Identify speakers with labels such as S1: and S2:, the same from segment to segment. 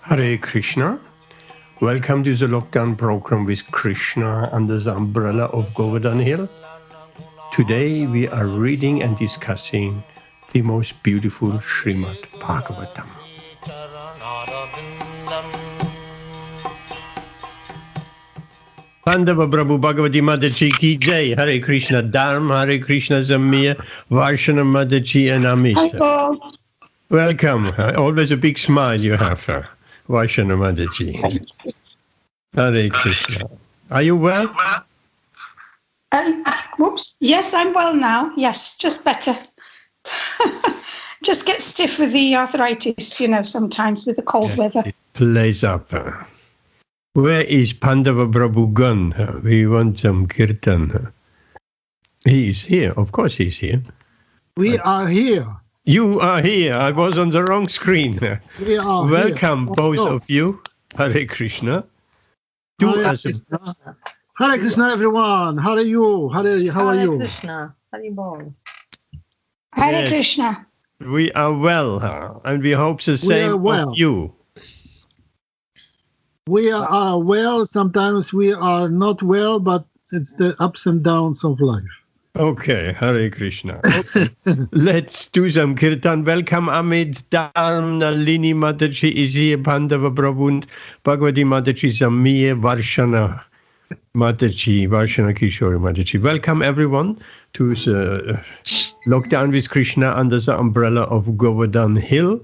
S1: Hare Krishna. Welcome to the lockdown program with Krishna under the umbrella of Govardhan Hill. Today we are reading and discussing the most beautiful Śrīmad-Bhāgavatam. Pandava Prabhu Bhagavati Mataji ki Jai. Hare Krishna Dharma, Hare Krishna Zamir, Varshana Mataji and Amit.
S2: Hello.
S1: Welcome. Always a big smile you have, Varshana Mataji. Hare Krishna. Are you well?
S2: Whoops. Yes, I'm well now. Yes, just better. Just get stiff with the arthritis, sometimes with the cold weather.
S1: It plays up. Where is Pandava Prabhu gone? We want some Kirtan. He is here. Of course he's here.
S3: We are here.
S1: You are here. I was on the wrong screen.
S3: We are
S1: Welcome,
S3: here.
S1: both of you. Hare Krishna.
S3: Hare Krishna, everyone. How are you? How are you?
S4: Hare Krishna. Hare Bol.
S2: Hare Krishna.
S1: We are well, and we hope the same of you.
S3: We are well. Sometimes we are not well, but it's the ups and downs of life.
S1: Okay, Hare Krishna. Okay. Let's do some Kirtan. Welcome, Amit, Dharm, Nalini Mataji is here, Pandava Prabhu, Bhagavati Mataji, Zamir, Varshana Mataji, Varshana Kishore Mataji. Welcome, everyone, to the Lockdown with Krishna under the umbrella of Govardhan Hill.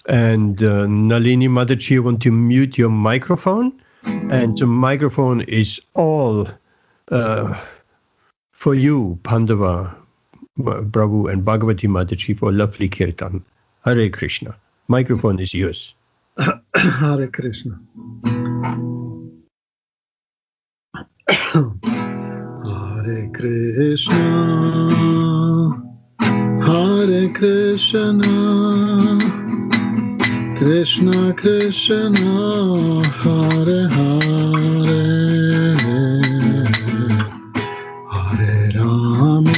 S1: And Nalini Mataji, you want to mute your microphone? And the microphone is all for you, Pandava Prabhu and Bhagavati Mataji, for lovely Kirtan. Hare Krishna. Microphone is yours.
S3: Hare Krishna. Hare Krishna. Hare Krishna. Krishna Krishna. Hare Hare. Hare Rama,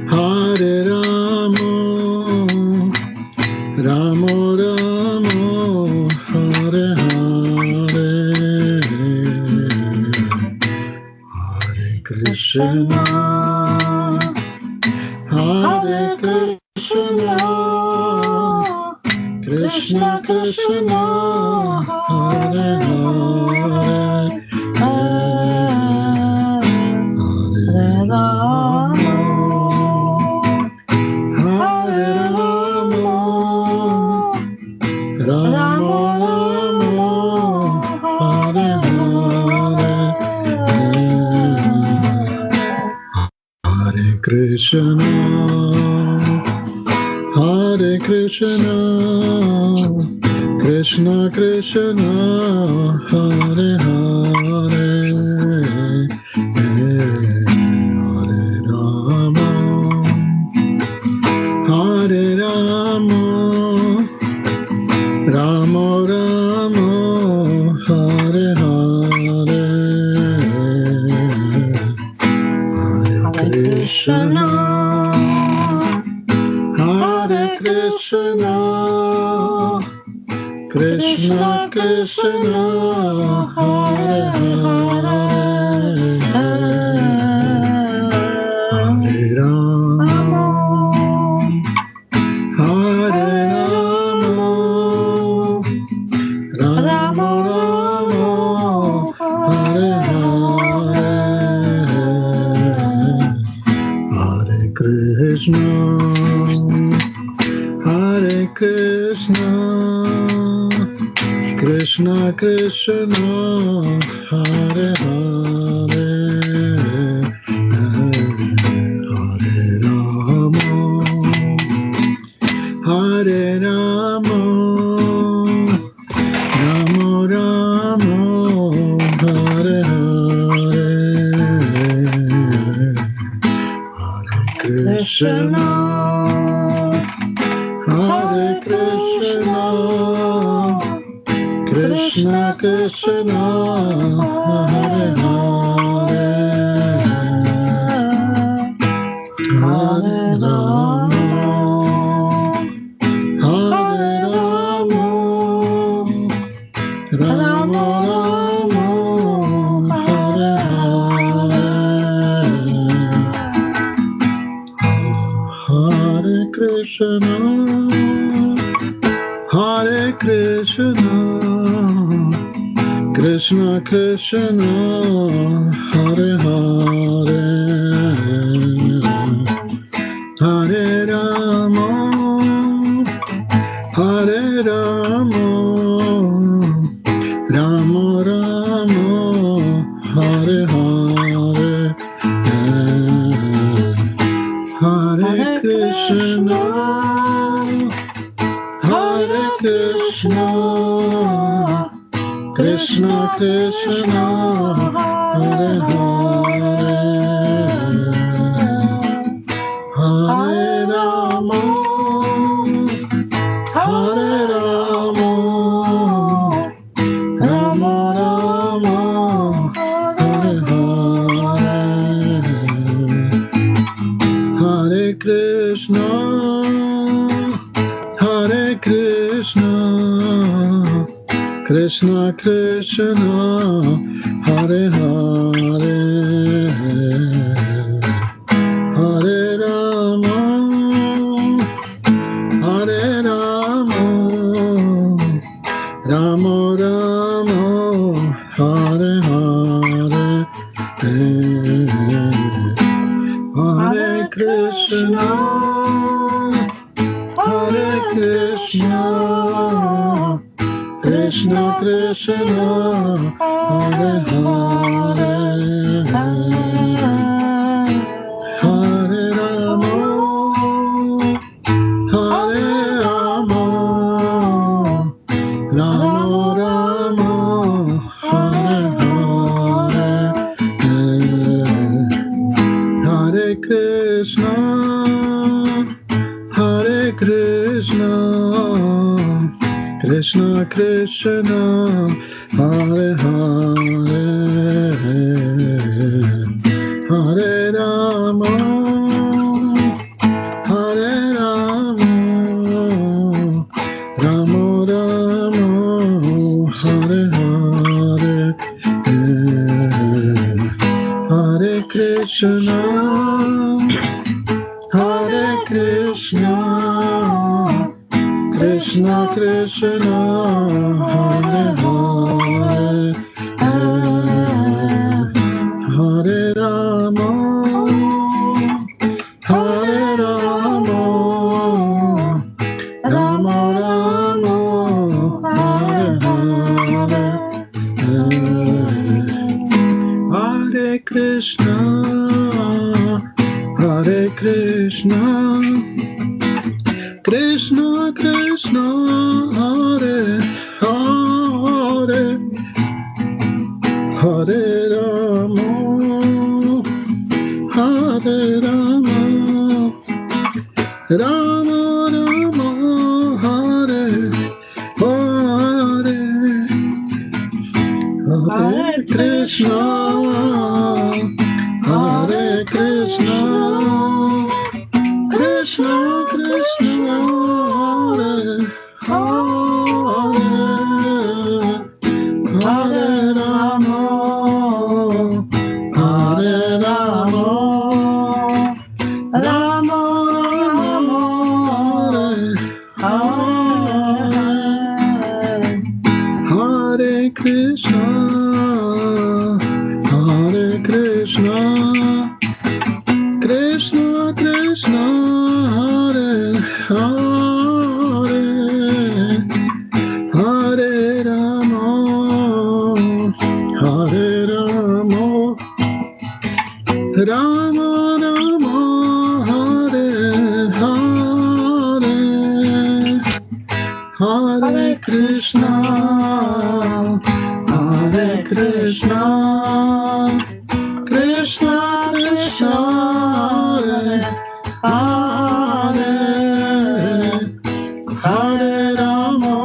S3: Hare Rama, Rama Rama, Hare Hare, Hare Krishna, Hare Krishna, Krishna Krishna, Hare Hare. Krishna, Hare Krishna, Krishna Krishna, Hare Hare, Hare Rama, Hare Rama, Rama Rama, Hare Hare, Hare Krishna. Krishna Krishna, Hare Hare, Hare Rama, Hare Rama, Rama Rama, Hare Hare, Hare Krishna. Hare Krishna, Krishna Krishna, Hare Hare, Hare Rama, Hare Rama, Rama Rama, Hare Hare, Hare Krishna. Hare Krishna, Krishna Krishna Hare Hare Hare Rama Hare Rama Rama Rama Hare Hare Hare Krishna Hare Krishna Krishna Krishna Hare Hare Hare Rama Hare Rama Rama Rama Hare Hare Hare Krishna Hare Krishna Krishna Krishna Hare Hare Hare Rama Hare Rama Rama Rama Hare Hare Hare Krishna Hare Krishna Krishna Krishna Hare Hare Hare Rama Hare Rama Rama Rama Hare Hare Hare Krishna Hare Krishna Krishna Krishna Hare Hare Hare Rama Hare Rama Rama Rama Hare Hare Hare Krishna Hare Krishna Krishna Krishna Hare Hare Hare Rama Hare Rama Rama Rama Hare Hare Hare Krishna Hare Krishna Krishna Krishna Hare Hare Hare Rama Hare Rama Rama Rama Hare Hare Hare Krishna Hare Krishna Krishna Krishna Hare Hare Hare Rama Hare Rama Rama Rama Hare Hare Hare Krishna Hare Krishna Krishna Krishna Hare Hare Hare Rama Hare Rama Rama Rama Hare Hare Krishna Hare Krishna Krishna Krishna Hare Hare Hare Rama Hare Rama Rama Rama Hare Hare Hare Krishna Hare Krishna Krishna Krishna Hare Hare Hare Rama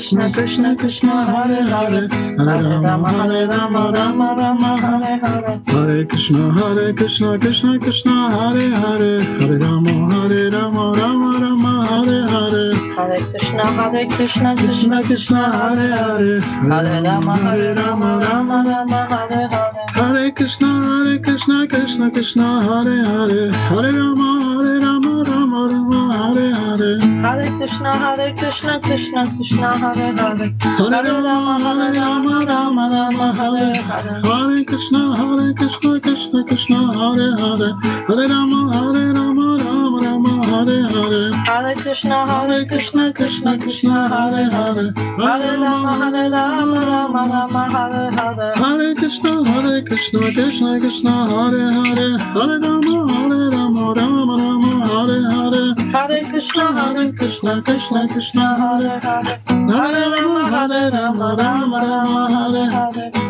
S3: Krishna, Krishna Krishna, Hare Hare, Hare Rama, Hare Rama, Rama Rama, Hare Hare, Hare Krishna, Hare Krishna, Krishna Krishna, Hare Hare, Hare Rama, Hare Rama, Rama Rama, Hare Hare Krishna, Krishna Krishna, Hare Hare, Hare Rama, Rama Rama, Hare Hare,
S4: Hare Krishna,
S3: Krishna Krishna, Hare Hare, Hare Rama, Rama Rama, Hare Hare, Hare Krishna, Krishna Krishna, Hare Hare, Hare Rama, Rama Rama, Hare Hare,
S4: Hare Krishna, Krishna
S3: Krishna, Hare Hare,
S4: Hare Rama, Rama Rama, Hare Hare,
S3: Hare Krishna, Krishna Krishna, Hare Hare, Hare Rama, Rama Rama, Hare Hare,
S4: Hare Krishna, Krishna Krishna, Hare Hare,
S3: Hare
S4: Hare Rama, Rama Rama, Hare Hare,
S3: Hare Krishna, Krishna Krishna, Hare Hare, Hare Rama, Rama Rama, Hare Hare,
S4: Hare Krishna, Krishna Krishna, Hare Hare, Hare Rama, Rama Hare Hare,
S3: Hare Krishna, Krishna Krishna, Hare Hare, Hare Rama, Rama Rama, Hare Hare,
S4: Hare Krishna, Krishna Krishna, Hare Hare,
S3: Hare Rama, Rama Hare Hare, Hare Krishna, Krishna Krishna, Hare Hare, Hare Rama, Rama Rama, Hare Hare, Hare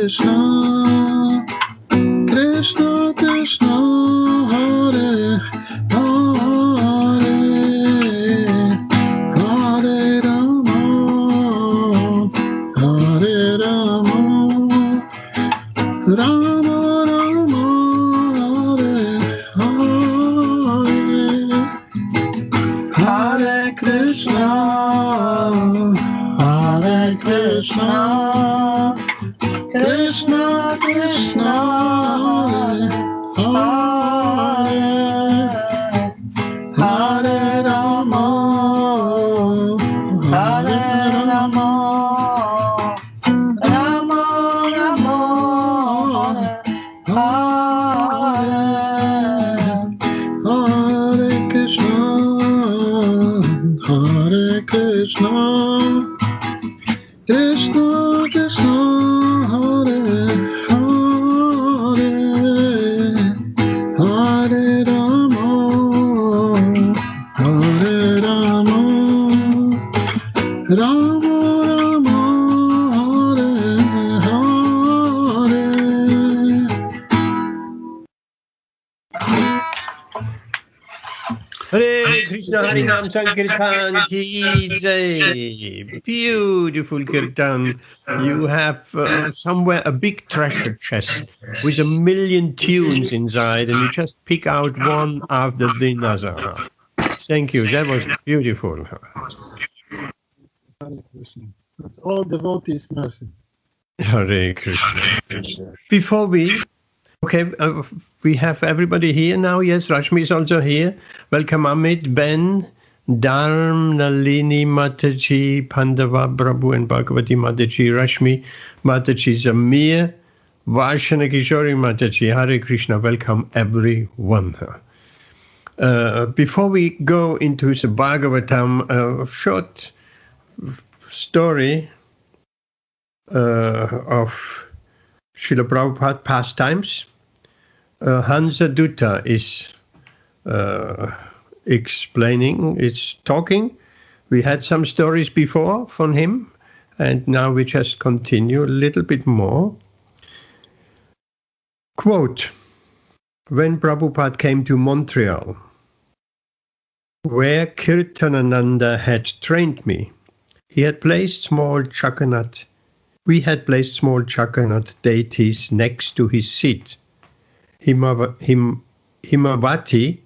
S3: Krishna, Krishna Krishna, Hare Rama, Rama Rama, Hare Krishna, Krishna Krishna, Hare Hare, Hare Rama, Rama Rama, Hare Hare.
S1: Hare Krishna, Hari Nam Sankirtan Ki Jai. Beautiful Kirtan. You have somewhere a big treasure chest with 1,000,000 tunes inside, and you just pick out one after the other. Thank you. That was beautiful.
S3: Hare Krishna. That's all devotees' mercy.
S1: Hare Krishna. Before we have everybody here now. Yes, Rashmi is also here. Welcome, Amit, Ben, Dharm, Nalini, Mataji, Pandava, Prabhu, and Bhagavati Mataji, Rashmi, Mataji, Zamir, Varshana Kishori Mataji. Hare Krishna. Welcome, everyone. Before we go into the Bhagavatam, a short story of Srila Prabhupada pastimes. Hansa Dutta is explaining, it's talking. We had some stories before from him, and now we just continue a little bit more. Quote, when Prabhupada came to Montreal, where Kirtanananda had trained me, we had placed small Jagannath deities next to his seat. Himavati,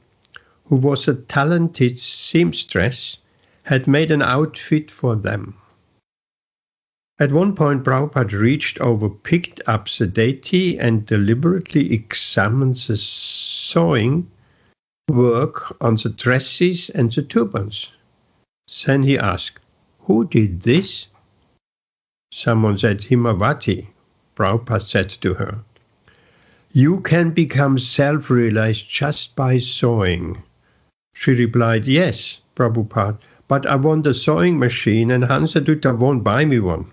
S1: who was a talented seamstress, had made an outfit for them. At one point, Prabhupada reached over, picked up the deity and deliberately examined the sewing work on the dresses and the turbans. Then he asked, "Who did this?" Someone said, "Himavati." Prabhupada said to her, "You can become self-realized just by sewing." She replied, "Yes, Prabhupada, but I want a sewing machine and Hansadutta won't buy me one."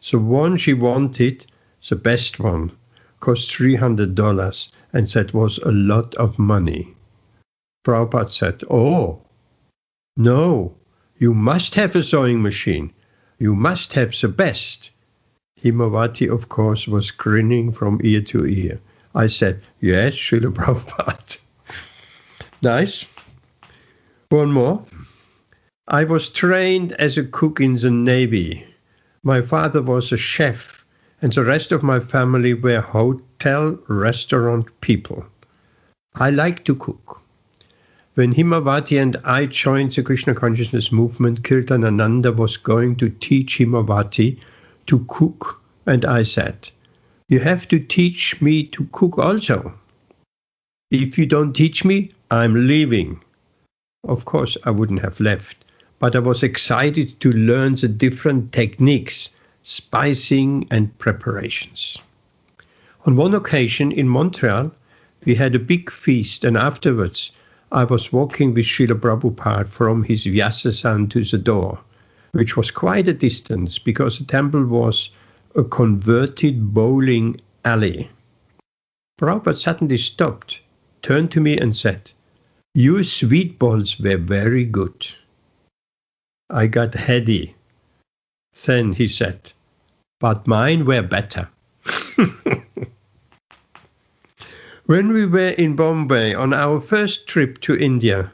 S1: The one she wanted, the best one, cost $300, and that was a lot of money. Prabhupada said, "Oh, no, you must have a sewing machine. You must have the best." Himavati, of course, was grinning from ear to ear. I said, "Yes, Srila Prabhupada." Nice. One more. I was trained as a cook in the Navy. My father was a chef, and the rest of my family were hotel, restaurant people. I like to cook. When Himavati and I joined the Krishna consciousness movement, Kirtanananda was going to teach Himavati to cook, and I said, "You have to teach me to cook also. If you don't teach me, I'm leaving." Of course, I wouldn't have left, but I was excited to learn the different techniques, spicing and preparations. On one occasion in Montreal, we had a big feast, and afterwards I was walking with Srila Prabhupada from his Vyasasan to the door, which was quite a distance because the temple was a converted bowling alley. Prabhupada suddenly stopped, turned to me and said, "Your sweet balls were very good." I got heady. Then he said, "But mine were better." When we were in Bombay on our first trip to India,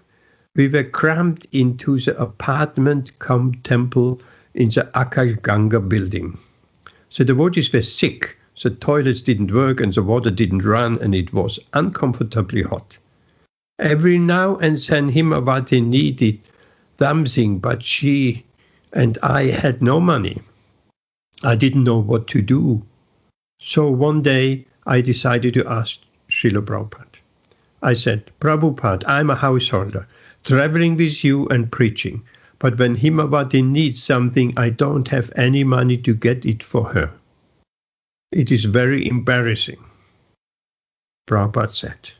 S1: we were crammed into the apartment-cum-temple in the Akash Ganga building. The devotees were sick, the toilets didn't work and the water didn't run, and it was uncomfortably hot. Every now and then Himavati needed something, but she and I had no money. I didn't know what to do. So one day I decided to ask Srila Prabhupada. I said, "Prabhupada, I'm a householder, traveling with you and preaching, but when Himavati needs something, I don't have any money to get it for her. It is very embarrassing." Prabhupada said,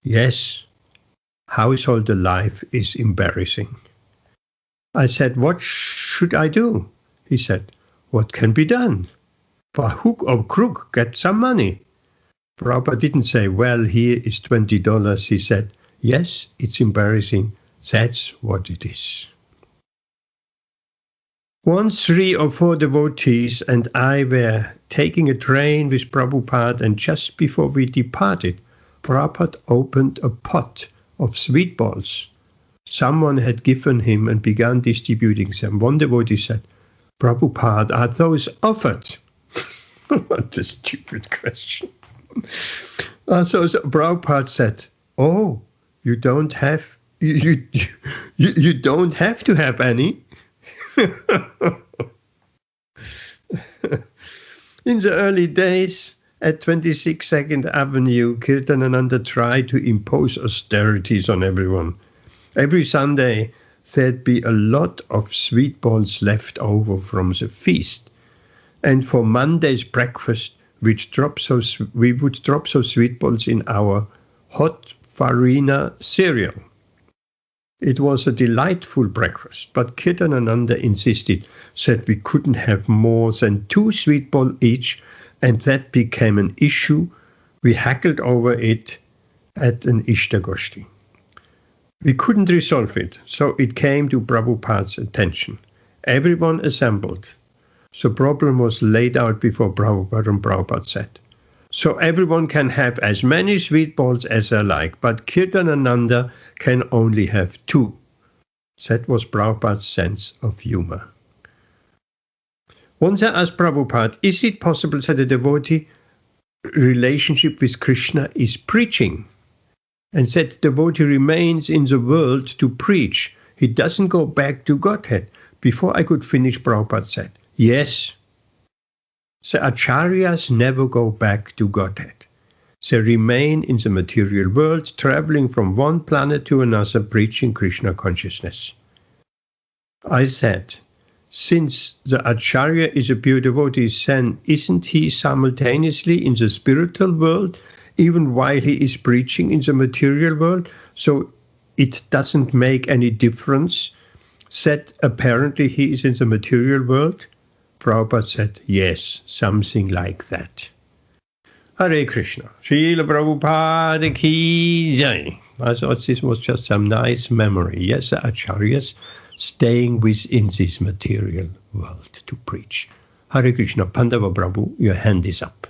S1: "Yes, householder life is embarrassing." I said, "What should I do?" He said, "What can be done? By hook or crook, get some money." Prabhupada didn't say, "Well, here is $20. He said, "Yes, it's embarrassing. That's what it is." Once 3 or 4 devotees and I were taking a train with Prabhupada, and just before we departed, Prabhupada opened a pot of sweet balls someone had given him and began distributing them. One devotee said, "Prabhupada, are those offered?" What a stupid question. So Prabhupada said, "Oh, you don't have you don't have to have any." In the early days at 26 Second Avenue, Kirtanananda tried to impose austerities on everyone. Every Sunday there'd be a lot of sweet balls left over from the feast, and for Monday's breakfast we would drop those sweet balls in our hot farina cereal. It was a delightful breakfast, but Kirtanananda insisted that we couldn't have more than 2 sweet balls each, and that became an issue. We haggled over it at an Ishtagoshti. We couldn't resolve it, so it came to Prabhupada's attention. Everyone assembled. The problem was laid out before Prabhupada, and Prabhupada said, "So everyone can have as many sweet balls as they like, but Kirtanananda can only have 2. That was Prabhupada's sense of humor. Once I asked Prabhupada, "Is it possible that a devotee relationship with Krishna is preaching?" And that devotee remains in the world to preach. He doesn't go back to Godhead. Before I could finish, Prabhupada said, yes, the acharyas never go back to Godhead. They remain in the material world, traveling from one planet to another, preaching Krishna consciousness. I said, since the acharya is a pure devotee, then isn't he simultaneously in the spiritual world, even while he is preaching in the material world? So it doesn't make any difference that apparently he is in the material world? Prabhupada said, yes, something like that. Hare Krishna. Srila Prabhupada ki jai. I thought this was just some nice memory. Yes, the acharyas staying within this material world to preach. Hare Krishna. Pandava Prabhu, your hand is up.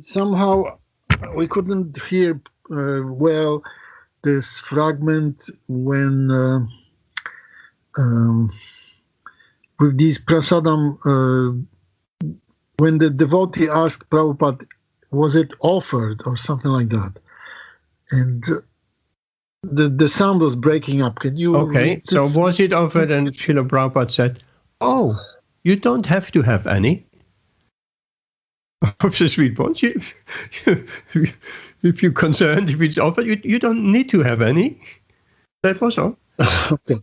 S3: Somehow we couldn't hear well this fragment when with these prasadam, when the devotee asked Prabhupada, was it offered or something like that? And the sound was breaking up. Can you?
S1: Okay, so was it offered? And Srila Prabhupada said, oh, you don't have to have any of the sweet ones. If you're concerned, if it's offered, you don't need to have any. That was all.
S3: Okay.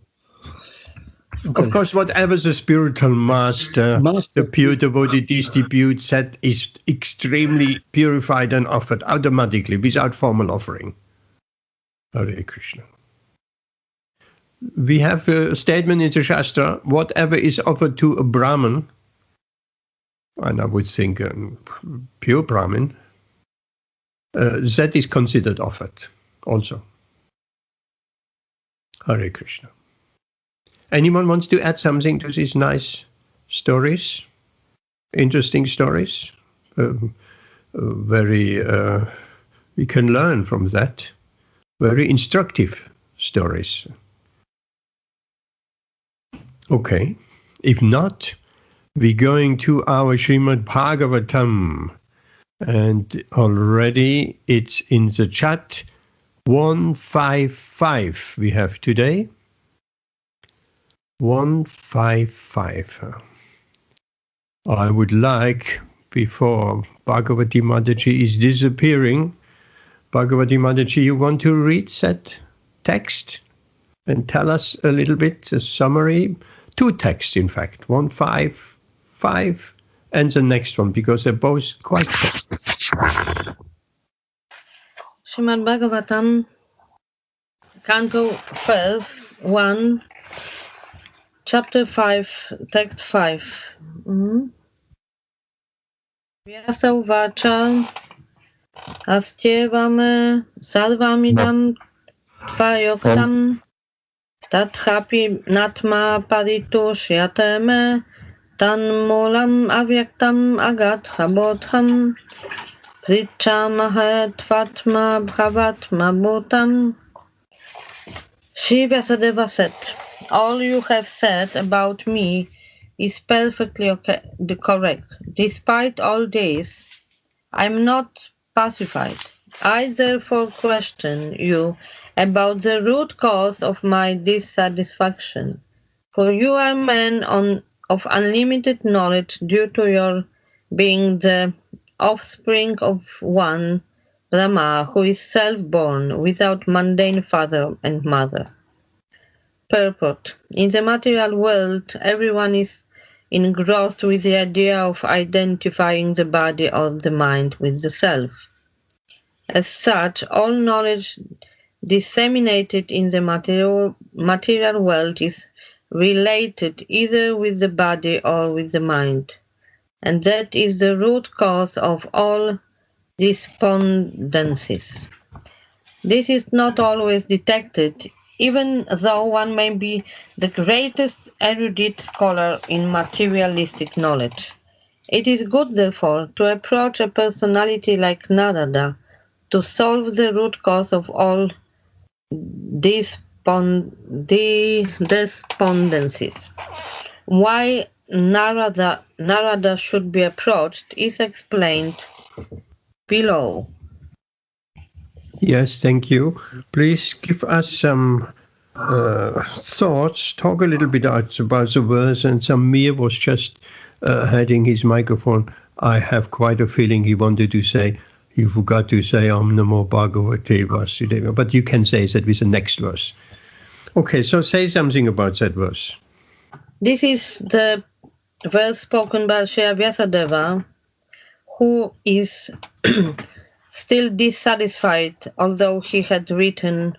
S1: Of course, whatever the spiritual master, the pure devotee distributes, that is extremely purified and offered automatically without formal offering. Hare Krishna. We have a statement in the Shastra, whatever is offered to a Brahmin, and I would think a pure Brahmin, that is considered offered also. Hare Krishna. Anyone wants to add something to these nice stories? Interesting stories? We can learn from that. Very instructive stories. Okay. If not, we're going to our Śrīmad-Bhāgavatam. And already it's in the chat. 155 we have today. 155. I would like, before Bhagavati Mataji is disappearing, Bhagavati Mataji, you want to read that text and tell us a little bit, a summary? Two texts, in fact, 155 and the next one, because they're both quite short.
S4: Śrīmad-Bhāgavatam, Canto first, 1, Chapter 5, Text 5. Vyasa uvacha astyevame sarvamidam tvayoktam tathapi natma paritoshyateme tanmulam avyaktam agathabodham prichamahe tvatma bhavatma bhutam. Shri Vyasadeva said, all you have said about me is perfectly correct. Despite all this, I am not pacified. I therefore question you about the root cause of my dissatisfaction. For you are a man of unlimited knowledge due to your being the offspring of one Brahma who is self-born without mundane father and mother. Purport. In the material world, everyone is engrossed with the idea of identifying the body or the mind with the self. As such, all knowledge disseminated in the material world is related either with the body or with the mind, and that is the root cause of all despondencies. This is not always detected, even though one may be the greatest erudite scholar in materialistic knowledge. It is good, therefore, to approach a personality like Narada to solve the root cause of all despondencies. Why Narada should be approached is explained below.
S1: Yes, thank you. Please give us some thoughts. Talk a little bit about the verse. And Samir was just hiding his microphone. I have quite a feeling he wanted to say, you forgot to say Om Namo Bhagavate Vasudeva. But you can say that with the next verse. Okay, so say something about that verse.
S4: This is the verse spoken by Srila Vyasadeva, who is still dissatisfied, although he had written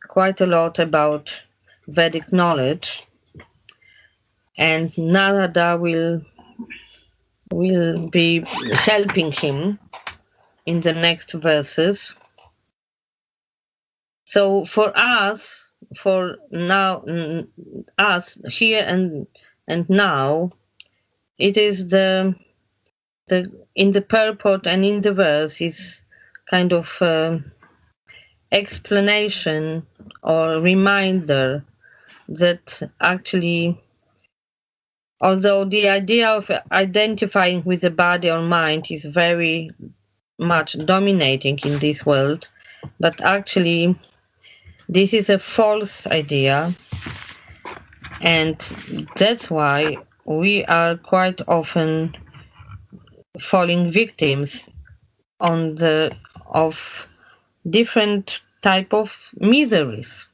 S4: quite a lot about Vedic knowledge. And Narada will be helping him in the next verses. So for us, for now, us here and now, it is the in the purport and in the verse is kind of explanation or reminder that actually, although the idea of identifying with the body or mind is very much dominating in this world, but actually this is a false idea, and that's why we are quite often falling victims of different type of miseries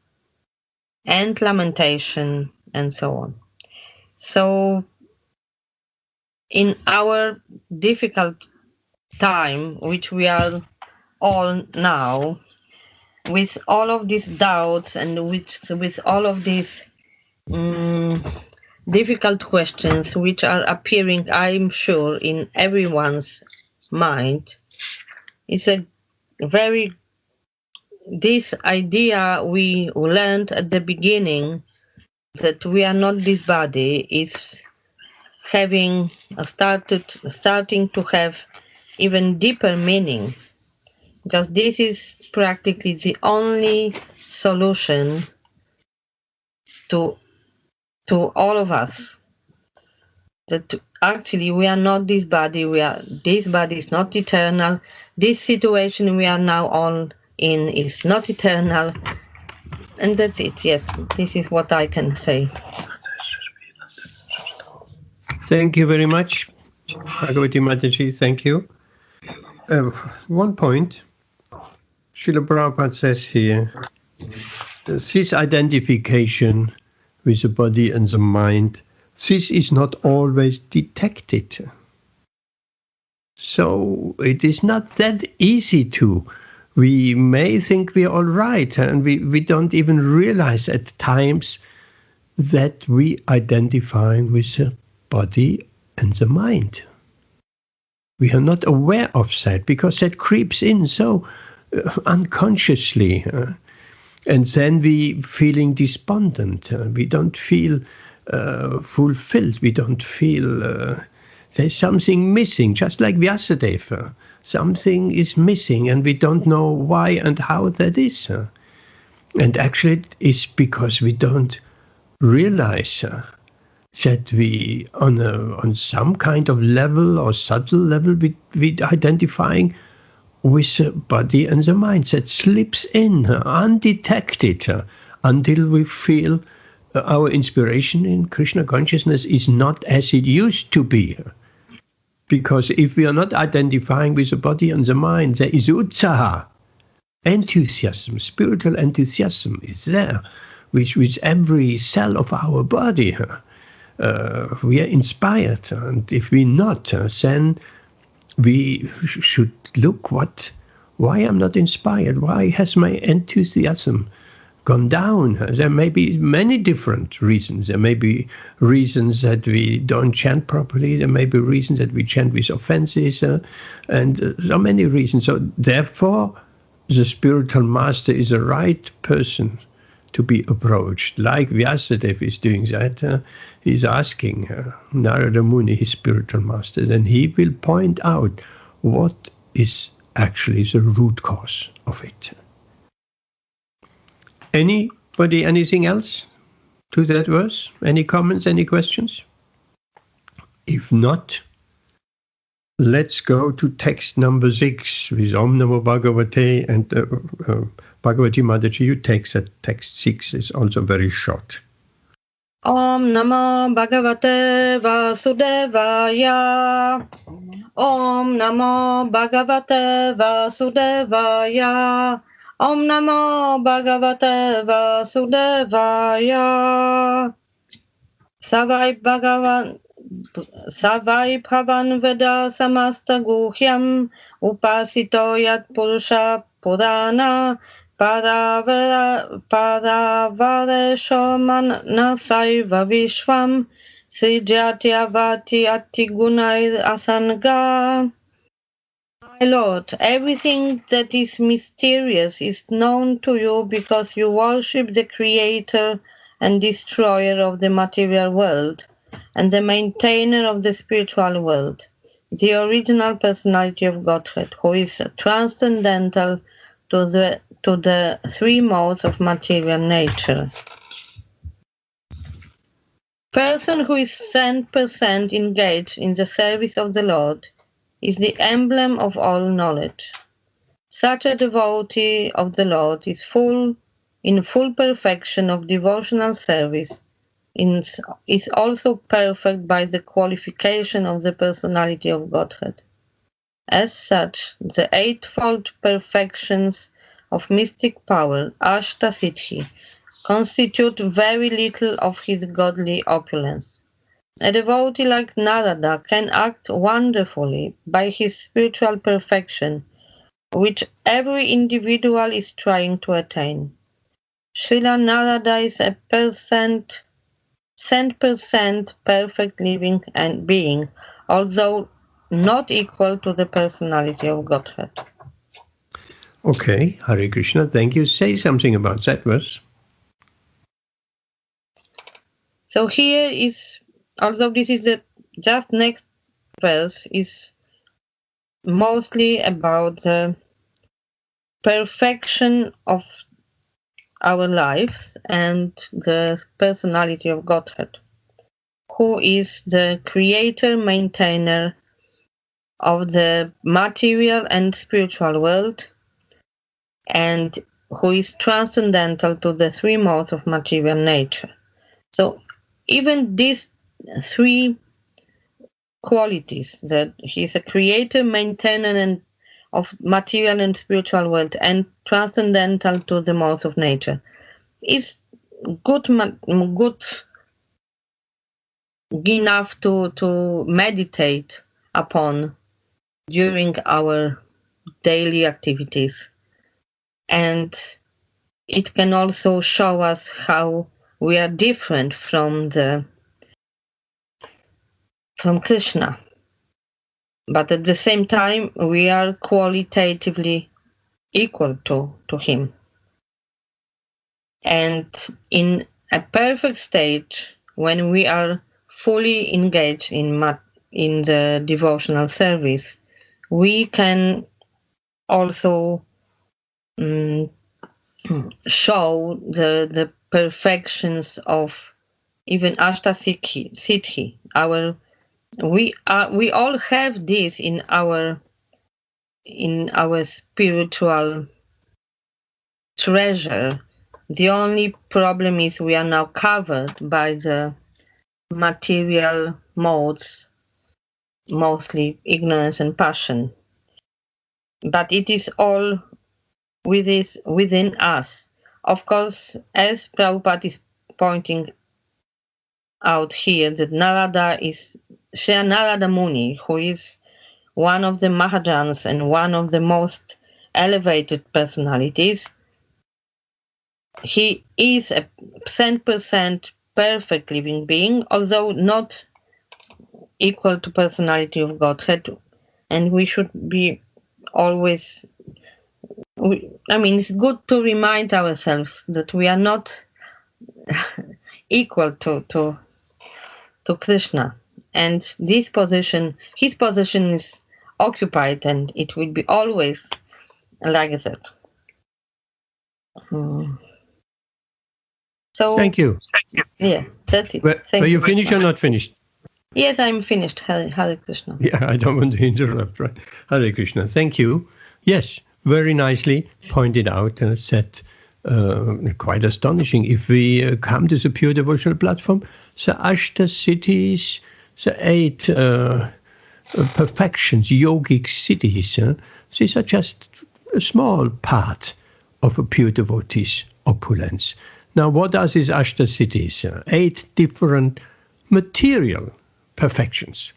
S4: and lamentation and so on. So in our difficult time, which we are all now, with all of these doubts and with all of these difficult questions which are appearing, I'm sure, in everyone's mind, it's this idea we learned at the beginning that we are not this body is starting to have even deeper meaning, because this is practically the only solution to all of us, that actually we are not this body, this body is not eternal, this situation we are now on in is not eternal, and that's it. Yes, this is what I can say.
S1: Thank you very much, Bhagavati Mataji, thank you. One point, Srila Prabhupada says here, this identification with the body and the mind, this is not always detected. So it is not that easy to. We may think we're all right, and we don't even realize at times that we identify with the body and the mind. We are not aware of that because that creeps in so unconsciously. And then we feeling despondent. We don't feel fulfilled. We don't feel there's something missing, just like Vyasadeva. Something is missing and we don't know why and how that is. And actually it's because we don't realize that we, on some kind of level or subtle level, we identifying with the body and the mind that slips in undetected until we feel our inspiration in Krishna consciousness is not as it used to be. Because if we are not identifying with the body and the mind, there is utsaha, enthusiasm, spiritual enthusiasm is there, with every cell of our body. We are inspired, and if we're not, then we should look why I'm not inspired, why has my enthusiasm gone down? There may be many different reasons. There may be reasons that we don't chant properly. There may be reasons that we chant with offenses, and so many reasons. So therefore, the spiritual master is the right person to be approached. Like Vyasadeva is doing that. He's asking Narada Muni, his spiritual master, and he will point out what is actually the root cause of it. Anybody, anything else to that verse? Any comments, any questions? If not, let's go to text number 6 with Om Namo Bhagavate, and Bhagavati Mataji, you take that text 6. It's also very short.
S4: Om Namo Bhagavate Vasudevaya. Om Namo Bhagavate Vasudevaya. Om Namo Bhagavate Vasudevaya. Savai Bhavan Veda Samasta Guhyam Upasito Yat Purusha Purana Paravaresho Manasaiva Vishvam Srijatyavati Atigunai Asanga. My Lord, everything that is mysterious is known to you because you worship the Creator and Destroyer of the material world and the maintainer of the spiritual world, the original personality of Godhead, who is transcendental to the three modes of material nature. Person who is 100% engaged in the service of the Lord is the emblem of all knowledge. Such a devotee of the Lord is in full perfection of devotional service, is also perfect by the qualification of the personality of Godhead. As such, the eightfold perfections of mystic power, Ashtasiddhi, constitute very little of his godly opulence. A devotee like Narada can act wonderfully by his spiritual perfection, which every individual is trying to attain. Srila Narada is a 100% perfect living and being, although not equal to the personality of Godhead.
S1: Okay, Hare Krishna, thank you. Say something about that verse.
S4: So here is, although this is the just next verse, is mostly about the perfection of our lives and the personality of Godhead, who is the creator, maintainer of the material and spiritual world, and who is transcendental to the three modes of material nature. So even these three qualities, that he's a creator, maintainer of material and spiritual world, and transcendental to the modes of nature, is good enough to meditate upon during our daily activities. And it can also show us how we are different from Krishna. But at the same time, we are qualitatively equal to him. And in a perfect state, when we are fully engaged in the devotional service, we can also show the perfections of even Ashtasiddhi. We all have this in our spiritual treasure. The only problem is we are now covered by the material modes, mostly ignorance and passion. But it is all within us. Of course, as Prabhupada is pointing out here, that Narada is Sri Narada Muni, who is one of the Mahajans and one of the most elevated personalities. He is a 100% perfect living being, although not equal to personality of Godhead. And we should be always, it's good to remind ourselves that we are not equal to Krishna. And his position is occupied, and it will be always like that. So
S1: Thank you.
S4: Yeah, that's it.
S1: Were you finished or not finished?
S4: Yes, I'm finished. Hare Krishna.
S1: Yeah, I don't want to interrupt, right? Hare Krishna. Thank you. Yes, very nicely pointed out and said, quite astonishing. If we come to the pure devotional platform, the Ashta Siddhis, the 8 perfections, yogic siddhis, these are just a small part of a pure devotee's opulence. Now, what are these Ashta Siddhis? 8 different material perfections.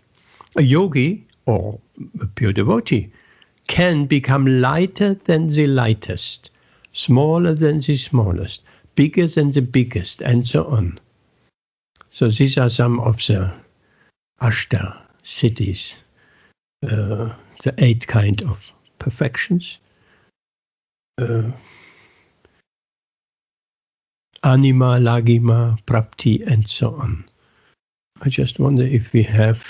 S1: A yogi or a pure devotee can become lighter than the lightest, smaller than the smallest, bigger than the biggest, and so on. So these are some of the Ashta Siddhis, the 8 kind of perfections. Anima, Lagima, Prapti, and so on. I just wonder if we have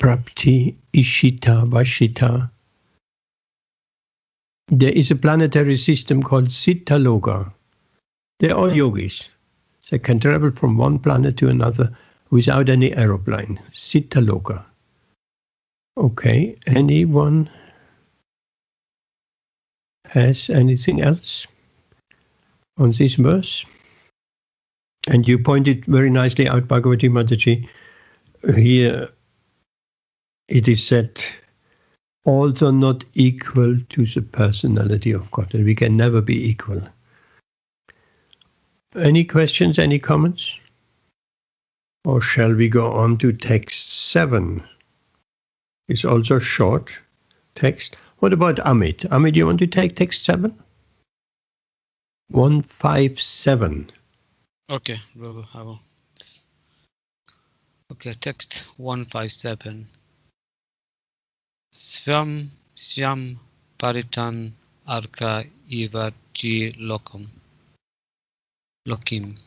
S1: Prapti, Ishita, Vashita. There is a planetary system called Siddhaloka. They're all yogis. They can travel from one planet to another without any aeroplane. Siddhaloka. Okay, anyone has anything else on this verse? And you pointed very nicely out, Bhagavati Mataji. Here it is said, also not equal to the personality of God. And we can never be equal. Any questions, any comments? Or shall we go on to text 7? It's also short text. What about Amit? Amit, do you want to take text 7? 157.
S5: Okay, Prabhu, I will. Okay, text 157. Svam paritan arka ivaji lokim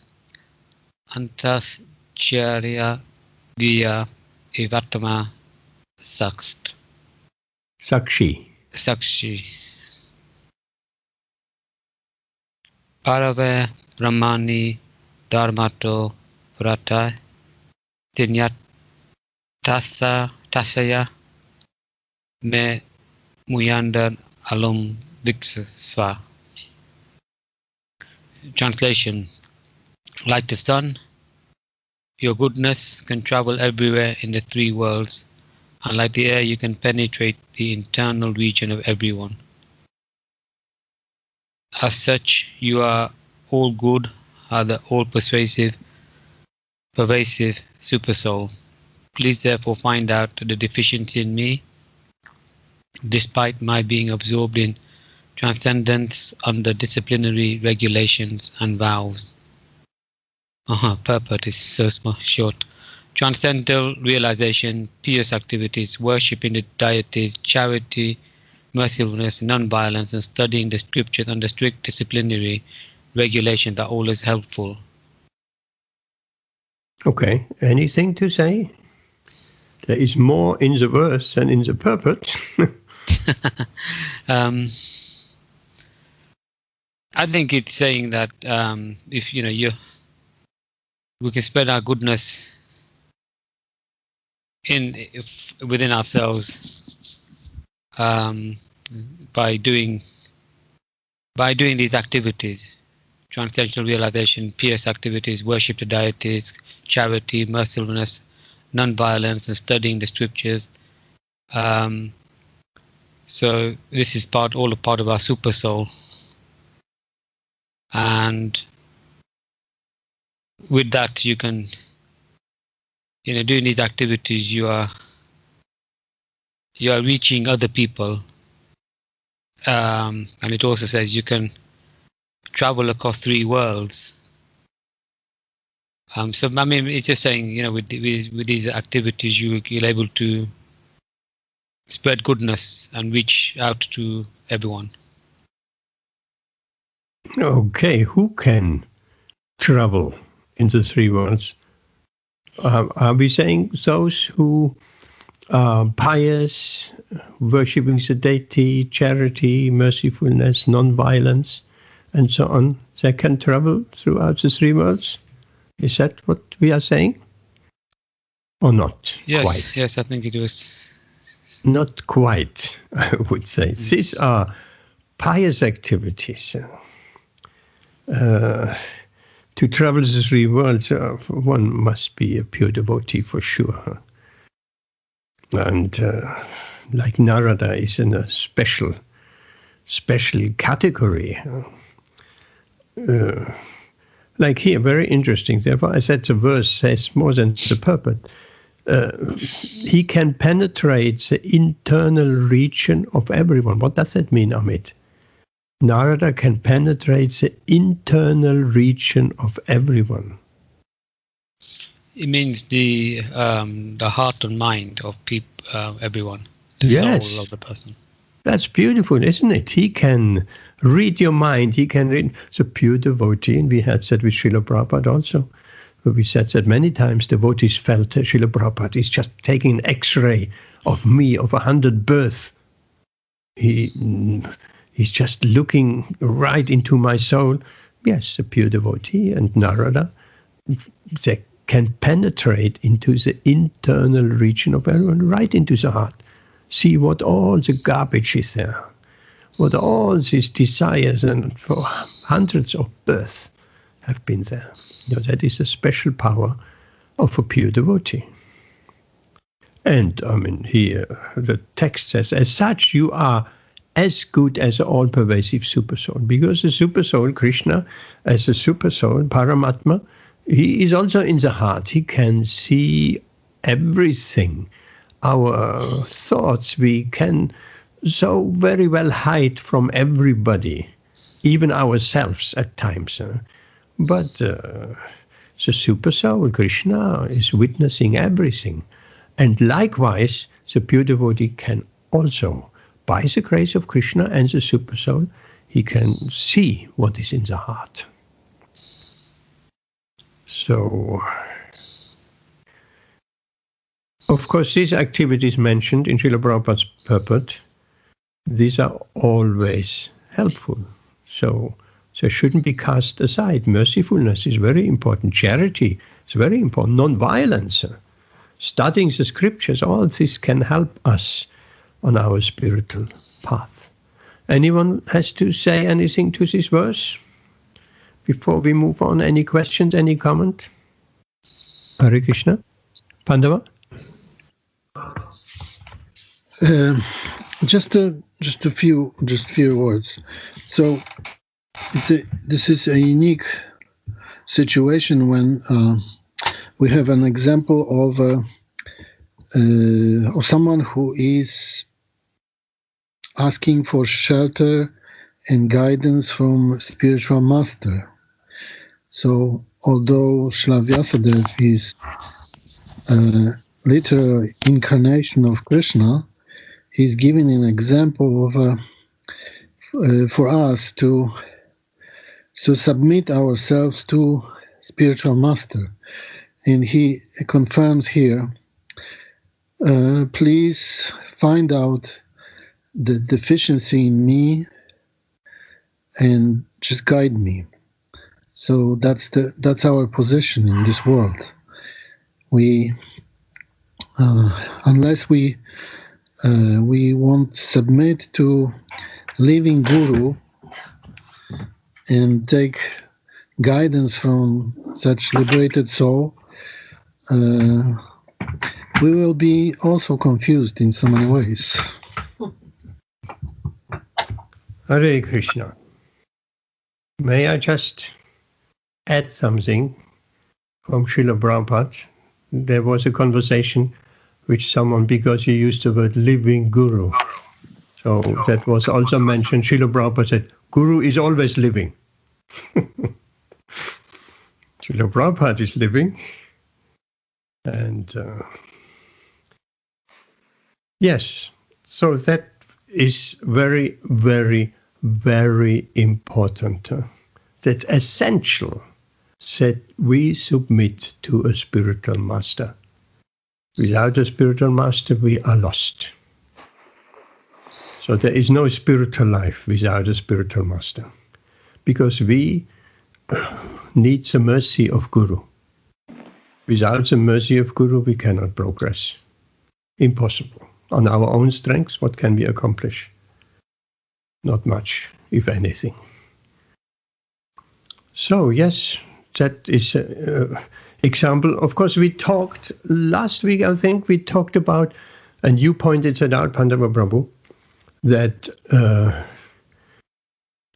S5: antas charya via evatama sakshi parave brahmani dharmato vrata tasaya me muyandan alum viksva. Translation: like the sun, your goodness can travel everywhere in the 3 worlds, and like the air, you can penetrate the internal region of everyone. As such, you are all good, are the all-pervasive Supersoul. Please therefore find out the deficiency in me, despite my being absorbed in transcendence under disciplinary regulations and vows. Purport is so small, short. Transcendental realization, pious activities, worshipping the deities, charity, mercifulness, non-violence, and studying the scriptures under strict disciplinary regulations are always helpful.
S1: Okay, anything to say? There is more in the verse than in the purport.
S5: I think it's saying that if we can spread our goodness within ourselves by doing these activities: transcendental realization, pious activities, worship the deities, charity, mercifulness, non-violence, and studying the scriptures. So this is all a part of our super soul. And with that, you can, doing these activities, you are reaching other people. And it also says you can travel across 3 worlds. So I mean, it's just saying, with these activities, you're able to spread goodness and reach out to everyone.
S1: Okay, who can travel in the 3 worlds? Are we saying those who are pious, worshipping the deity, charity, mercifulness, non-violence, and so on, they can travel throughout the 3 worlds? Is that what we are saying? or not?
S5: Yes,
S1: Quite.
S5: yes, I think it was.
S1: Not quite, I would say. These are pious activities. To travel the three worlds, one must be a pure devotee for sure. And like Narada is in a special category. Like here, very interesting. Therefore, I said the verse says more than the purport. He can penetrate the internal region of everyone. What does that mean, Amit? Narada can penetrate the internal region of everyone.
S5: It means the heart and mind of everyone, the
S1: Yes.
S5: soul of the person.
S1: That's beautiful, isn't it? He can read your mind. He can read the pure devotee. And we had said with Srila Prabhupada also. We said that many times devotees felt Srila Prabhupada is just taking an X-ray of me, of 100 births. He's just looking right into my soul. Yes, a pure devotee and Narada, they can penetrate into the internal region of everyone, right into the heart. See what all the garbage is there, what all these desires and for hundreds of births have been there. You know, that is a special power of a pure devotee. And I mean, here the text says, as such, you are as good as an all-pervasive supersoul, because the supersoul, Krishna, as a supersoul, Paramatma, he is also in the heart. He can see everything. Our thoughts, we can so very well hide from everybody, even ourselves at times. But the supersoul, Krishna, is witnessing everything. And likewise, the pure devotee can also, by the grace of Krishna and the supersoul, he can see what is in the heart. So, of course, these activities mentioned in Srila Prabhupada's purport, these are always helpful. So they shouldn't be cast aside. Mercifulness is very important. Charity is very important. Non-violence, studying the scriptures, all this can help us on our spiritual path. Anyone has to say anything to this verse before we move on? Any questions, any comment? Hare Krishna. Pandava?
S3: Just a few words. So this is a unique situation when we have an example of someone who is asking for shelter and guidance from spiritual master. So although Śrīla Vyasadeva is a literal incarnation of Krishna, he's giving an example of for us to submit ourselves to spiritual master. And he confirms here, please find out the deficiency in me and just guide me. So that's our position in this world. We unless we won't submit to living guru and take guidance from such liberated soul, we will be also confused in so many ways.
S1: Hare Krishna. May I just add something from Srila Prabhupada? There was a conversation with someone because he used the word living guru. So that was also mentioned. Srila Prabhupada said, Guru is always living. Srila Prabhupada is living. And yes, so that is very, very, very important. That's essential that we submit to a spiritual master. Without a spiritual master, we are lost. So there is no spiritual life without a spiritual master, because we need the mercy of Guru. Without the mercy of Guru, we cannot progress. Impossible. On our own strengths, what can we accomplish? Not much, if anything. So, yes, that is an example. Of course, we talked last week, I think, we talked about, and you pointed it out, Pandava Prabhu, that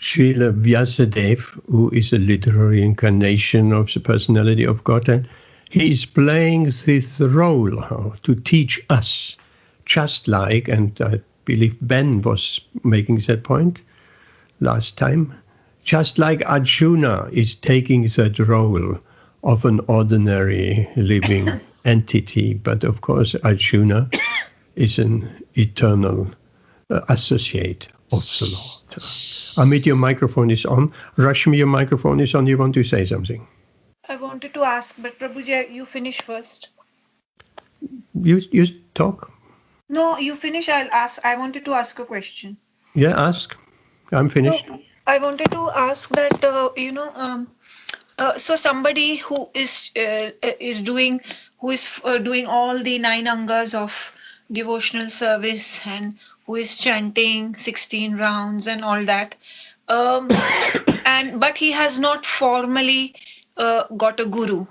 S1: Srila Vyasadeva, who is a literary incarnation of the personality of Godhead, he is playing this role to teach us, just like, and I believe Ben was making that point last time, just like Arjuna is taking that role of an ordinary living entity. But of course, Arjuna is an eternal associate of the Lord. Amit, your microphone is on. Rashmi, your microphone is on. You want to say something?
S6: I wanted to ask, but Prabhuji, you finish first.
S1: You talk.
S6: No, you finish. I'll ask. I wanted to ask a question.
S1: Yeah, ask. I'm finished.
S6: No, I wanted to ask that so somebody who is doing all the 9 angas of devotional service and who is chanting 16 rounds and all that, but he has not formally got a guru.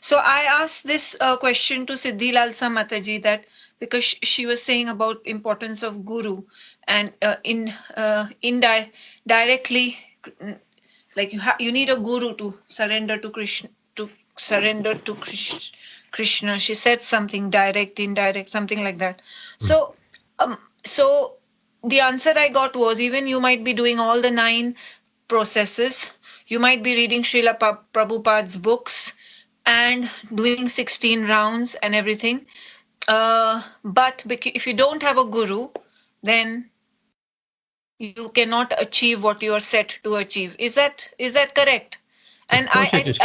S6: So I asked this question to Siddhi Lalsa Mataji, that because she was saying about importance of guru, and directly, like you need a guru to surrender to Krishna. Krishna. She said something direct, indirect, something like that. So the answer I got was, even you might be doing all the 9 processes, you might be reading Srila Prabhupada's books and doing 16 rounds and everything. But if you don't have a guru, then you cannot achieve what you are set to achieve. Is that correct? And
S1: correct.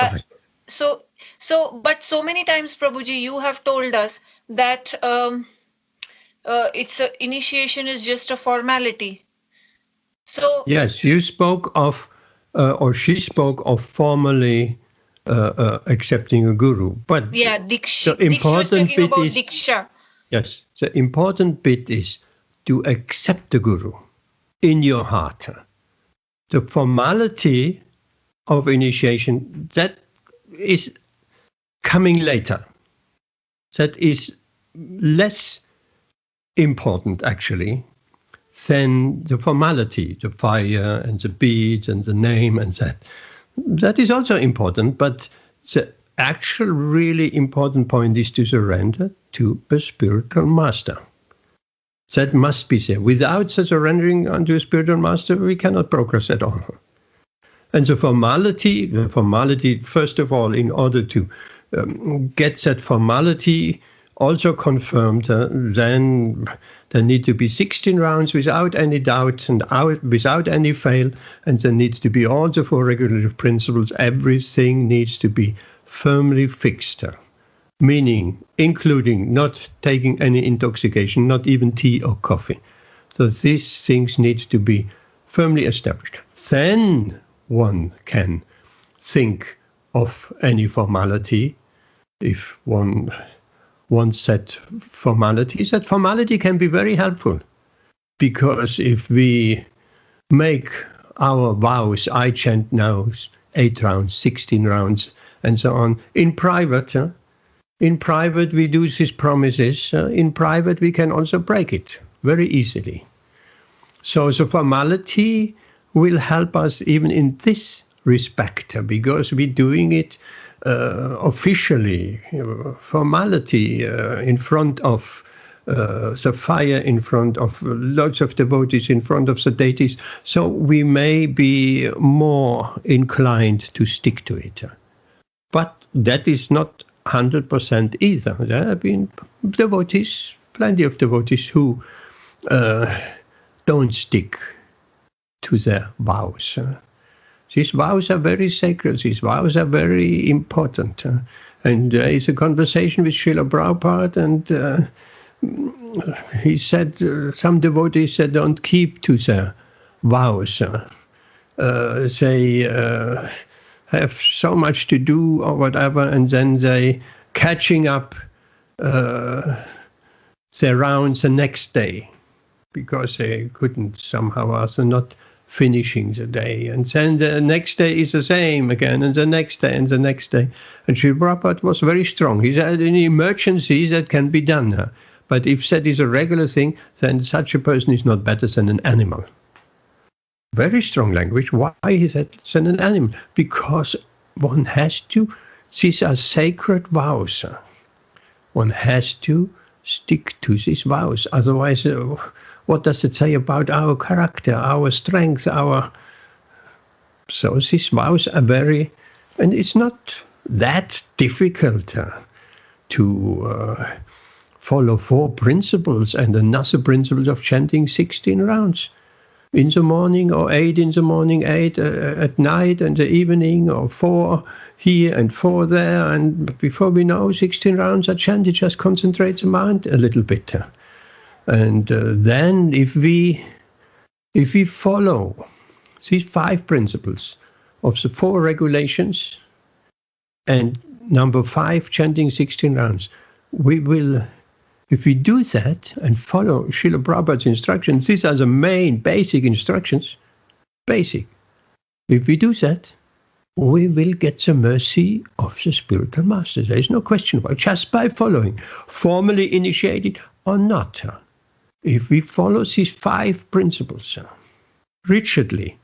S6: But so many times, Prabhuji, you have told us that initiation is just a formality. So
S1: yes, you spoke of, or she spoke of formally accepting a guru. But
S6: yeah, Diksha.
S1: The important bit
S6: about
S1: is
S6: Diksha.
S1: Yes, the important bit is to accept the guru in your heart. The formality of initiation, that is coming later. That is less important, actually, than the formality, the fire and the beads and the name and that. That is also important, but the actual really important point is to surrender to a spiritual master. That must be there. Without the surrendering unto a spiritual master, we cannot progress at all. And the formality, first of all, in order to get that formality also confirmed, then there need to be 16 rounds without any doubt and without any fail, and there needs to be all the 4 regulative principles. Everything needs to be firmly fixed, meaning including not taking any intoxication, not even tea or coffee. So these things need to be firmly established. Then one can think of any formality. If one wants that formality, that formality can be very helpful, because if we make our vows, I chant now 8 rounds, 16 rounds, and so on, in private we do these promises. In private we can also break it very easily. So the formality will help us even in this respect, because we're doing it officially, formality in front of the fire, in front of lots of devotees, in front of the deities. So we may be more inclined to stick to it. But that is not 100% either. There have been devotees, plenty of devotees, who don't stick to their vows. These vows are very sacred. These vows are very important. And there is a conversation with Srila Prabhupada, and he said some devotees said don't keep to their vows. have so much to do or whatever, and then they catching up their rounds the next day because they couldn't somehow also not finishing the day. And then the next day is the same again, and the next day and the next day. And Srila Prabhupada was very strong. He said in emergencies that can be done. But if that is a regular thing, then such a person is not better than an animal. Very strong language. Why is that than an animal? Because one has to, these are sacred vows. One has to stick to these vows. Otherwise, what does it say about our character, our strength, So these vows are very, and it's not that difficult to follow 4 principles and another principle of chanting 16 rounds. In the morning, or 8 in the morning, 8 at night, and the evening, or 4 here and 4 there. And before we know, 16 rounds are chanted. Just concentrate the mind a little bit. And then if we follow these 5 principles of the 4 regulations, and number 5, chanting 16 rounds, we will, if we do that and follow Srila Prabhupada's instructions, these are the main basic instructions, basic. If we do that, we will get the mercy of the spiritual master. There is no question about it, just by following, formally initiated or not. If we follow these 5 principles rigidly,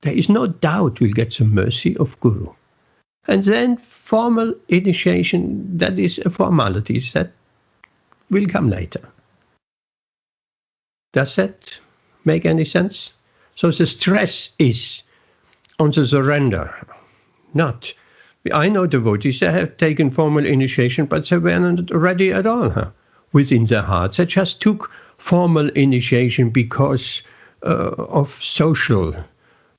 S1: there is no doubt we'll get the mercy of Guru. And then formal initiation, that is a formality, that will come later. Does that make any sense? So the stress is on the surrender, not. I know devotees that have taken formal initiation, but they were not ready at all within their hearts. They just took formal initiation because of social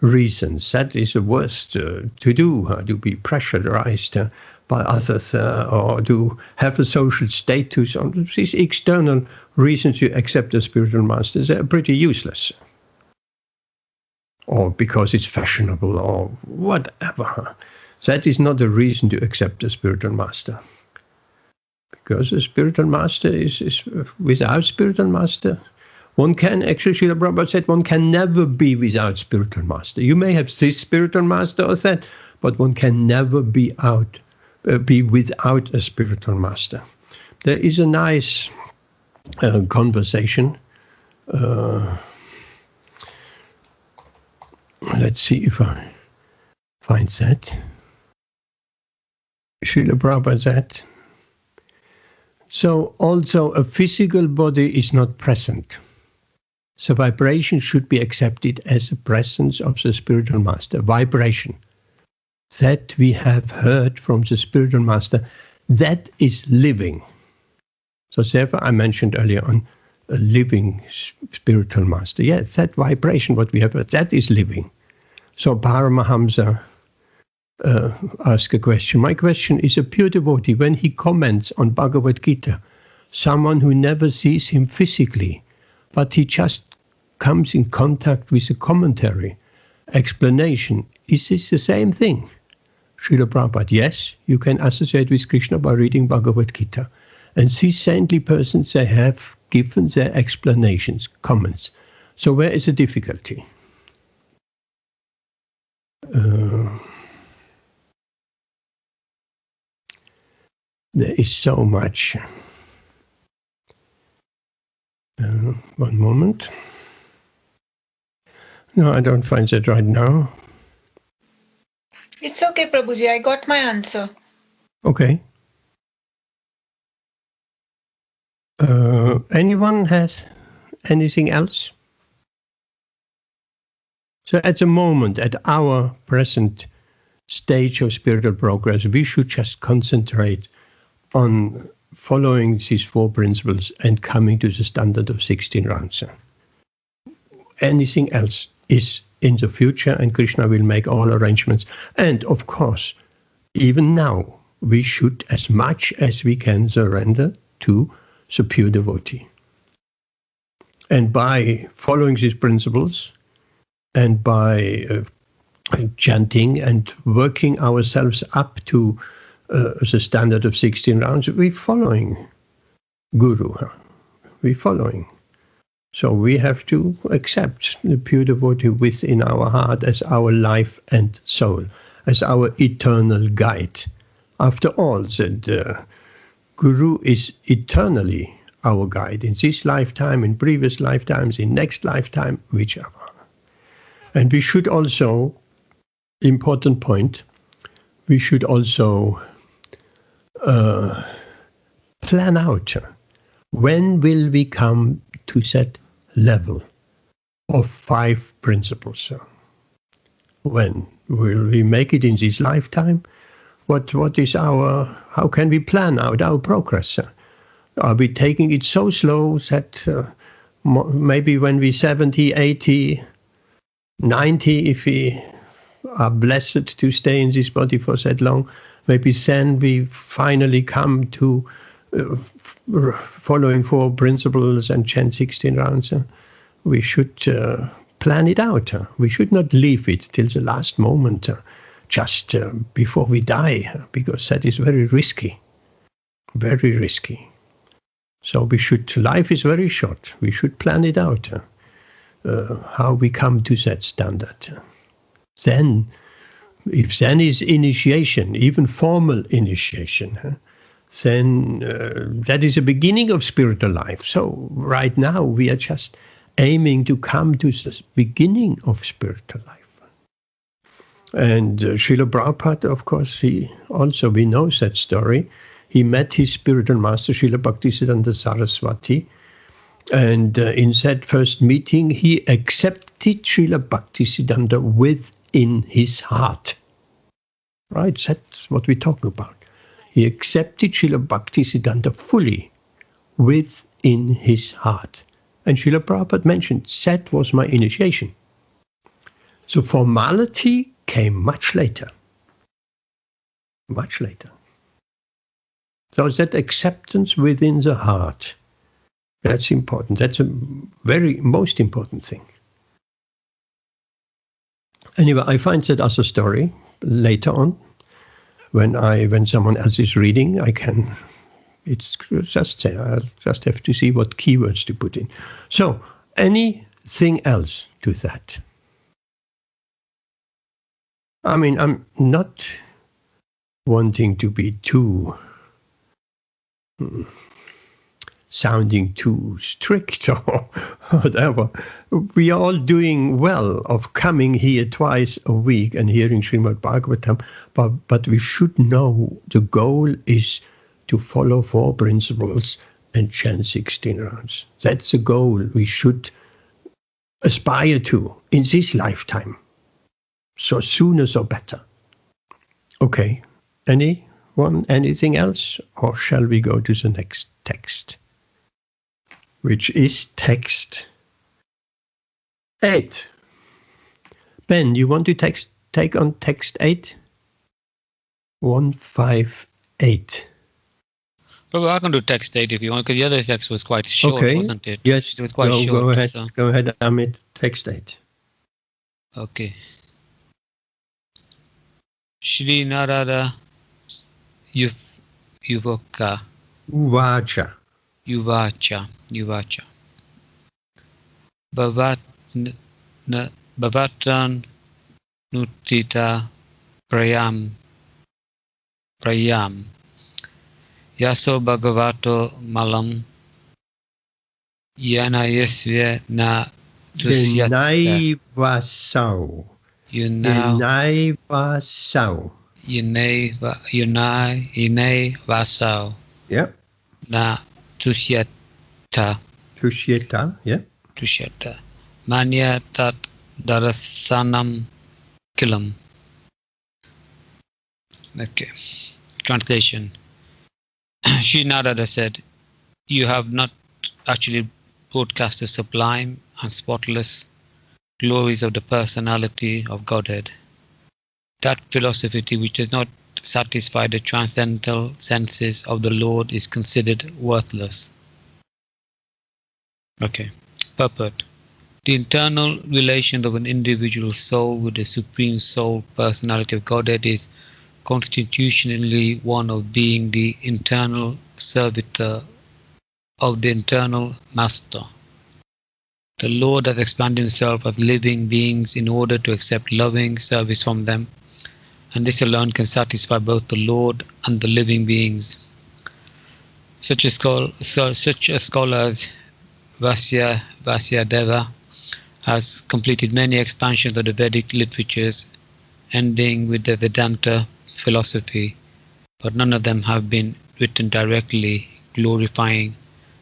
S1: reasons. That is the worst to do, to be pressurized by others or to have a social status. On these external reasons you accept the spiritual masters are pretty useless. Or because it's fashionable or whatever. That is not a reason to accept the spiritual master. Because the spiritual master is without spiritual master. One can, actually, Srila Prabhupada said, one can never be without spiritual master. You may have this spiritual master or that, but one can never be without a spiritual master. There is a nice conversation. Let's see if I find that. Srila Prabhupada said, so also a physical body is not present. So vibration should be accepted as the presence of the spiritual master. Vibration. That we have heard from the spiritual master, that is living. So therefore I mentioned earlier on a living spiritual master. Yes, that vibration, what we have heard, that is living. So Paramahamsa asked a question. My question is, a pure devotee, when he comments on Bhagavad Gita, someone who never sees him physically, but he just comes in contact with a commentary, explanation, is this the same thing? Srila Prabhupada, yes, you can associate with Krishna by reading Bhagavad Gita. And these saintly persons, they have given their explanations, comments. So where is the difficulty? There is so much. One moment. No, I don't find that right now.
S6: It's okay, Prabhuji. I got my answer.
S1: Okay. Anyone has anything else? So at the moment, at our present stage of spiritual progress, we should just concentrate on following these 4 principles and coming to the standard of 16 rounds. Anything else is in the future, and Krishna will make all arrangements. And of course, even now, we should, as much as we can, surrender to the pure devotee. And by following these principles, and by chanting and working ourselves up to the standard of 16 rounds, we're following Guru. We're following. So we have to accept the pure devotee within our heart as our life and soul, as our eternal guide. After all, the Guru is eternally our guide, in this lifetime, in previous lifetimes, in next lifetime, whichever. And we should also, important point, we should also plan out when will we come to that level of 5 principles. When will we make it in this lifetime? What is how can we plan out our progress? Are we taking it so slow that maybe when we're 70, 80, 90, if we are blessed to stay in this body for that long, maybe then we finally come to following 4 principles and chant 16 rounds. We should plan it out. We should not leave it till the last moment, just before we die, because that is very risky. Very risky. So life is very short. We should plan it out, how we come to that standard. Then, if Zen is initiation, even formal initiation, then that is the beginning of spiritual life. So right now we are just aiming to come to the beginning of spiritual life. And Srila Prabhupada, of course, we know that story. He met his spiritual master, Srila Bhaktisiddhanta Saraswati, and in that first meeting, he accepted Srila Bhaktisiddhanta within his heart. Right? That's what we're talking about. He accepted Srila Bhaktisiddhanta fully within his heart. And Srila Prabhupada mentioned, that was my initiation. So formality came much later. Much later. So that acceptance within the heart, that's important. That's a very most important thing. Anyway, I find that as a story later on, when someone else is reading, it's just there. I just have to see what keywords to put in. So, anything else to that? I mean, I'm not wanting to be sounding too strict or whatever. We are all doing well of coming here twice a week and hearing Śrīmad-Bhāgavatam, but we should know the goal is to follow 4 principles and chant 16 rounds. That's the goal we should aspire to in this lifetime. So sooner, so better. Okay, anything else? Or shall we go to the next text? Which is text 8. Ben, you want to take on text 8? 158.
S5: Well, I can do text 8 if you want, because the other text was quite short, wasn't it?
S1: Yes,
S5: it was quite short.
S1: Go ahead,
S5: so.
S1: Go ahead, Amit. Text 8.
S5: Okay. Shri Narada Uvacha. Bhavatan Nutita Prayam. Yaso Bhagavato Malam Yanayasvya na Tusyata. Yunai Vasau.
S1: Yep.
S5: Na Tusyata.
S1: Yeah.
S5: Tusyata. Manya tat darasanam kilam. Okay. Translation. Shri Narada said, you have not actually broadcast the sublime and spotless glories of the personality of Godhead. That philosophy which does not satisfy the transcendental senses of the Lord is considered worthless. Okay. Purport. The internal relations of an individual soul with the Supreme Soul Personality of Godhead is constitutionally one of being the internal servitor of the internal master. The Lord has expanded himself as living beings in order to accept loving service from them, and this alone can satisfy both the Lord and the living beings. Such a scholar as Vasudeva has completed many expansions of the Vedic literatures, ending with the Vedanta philosophy, but none of them have been written directly glorifying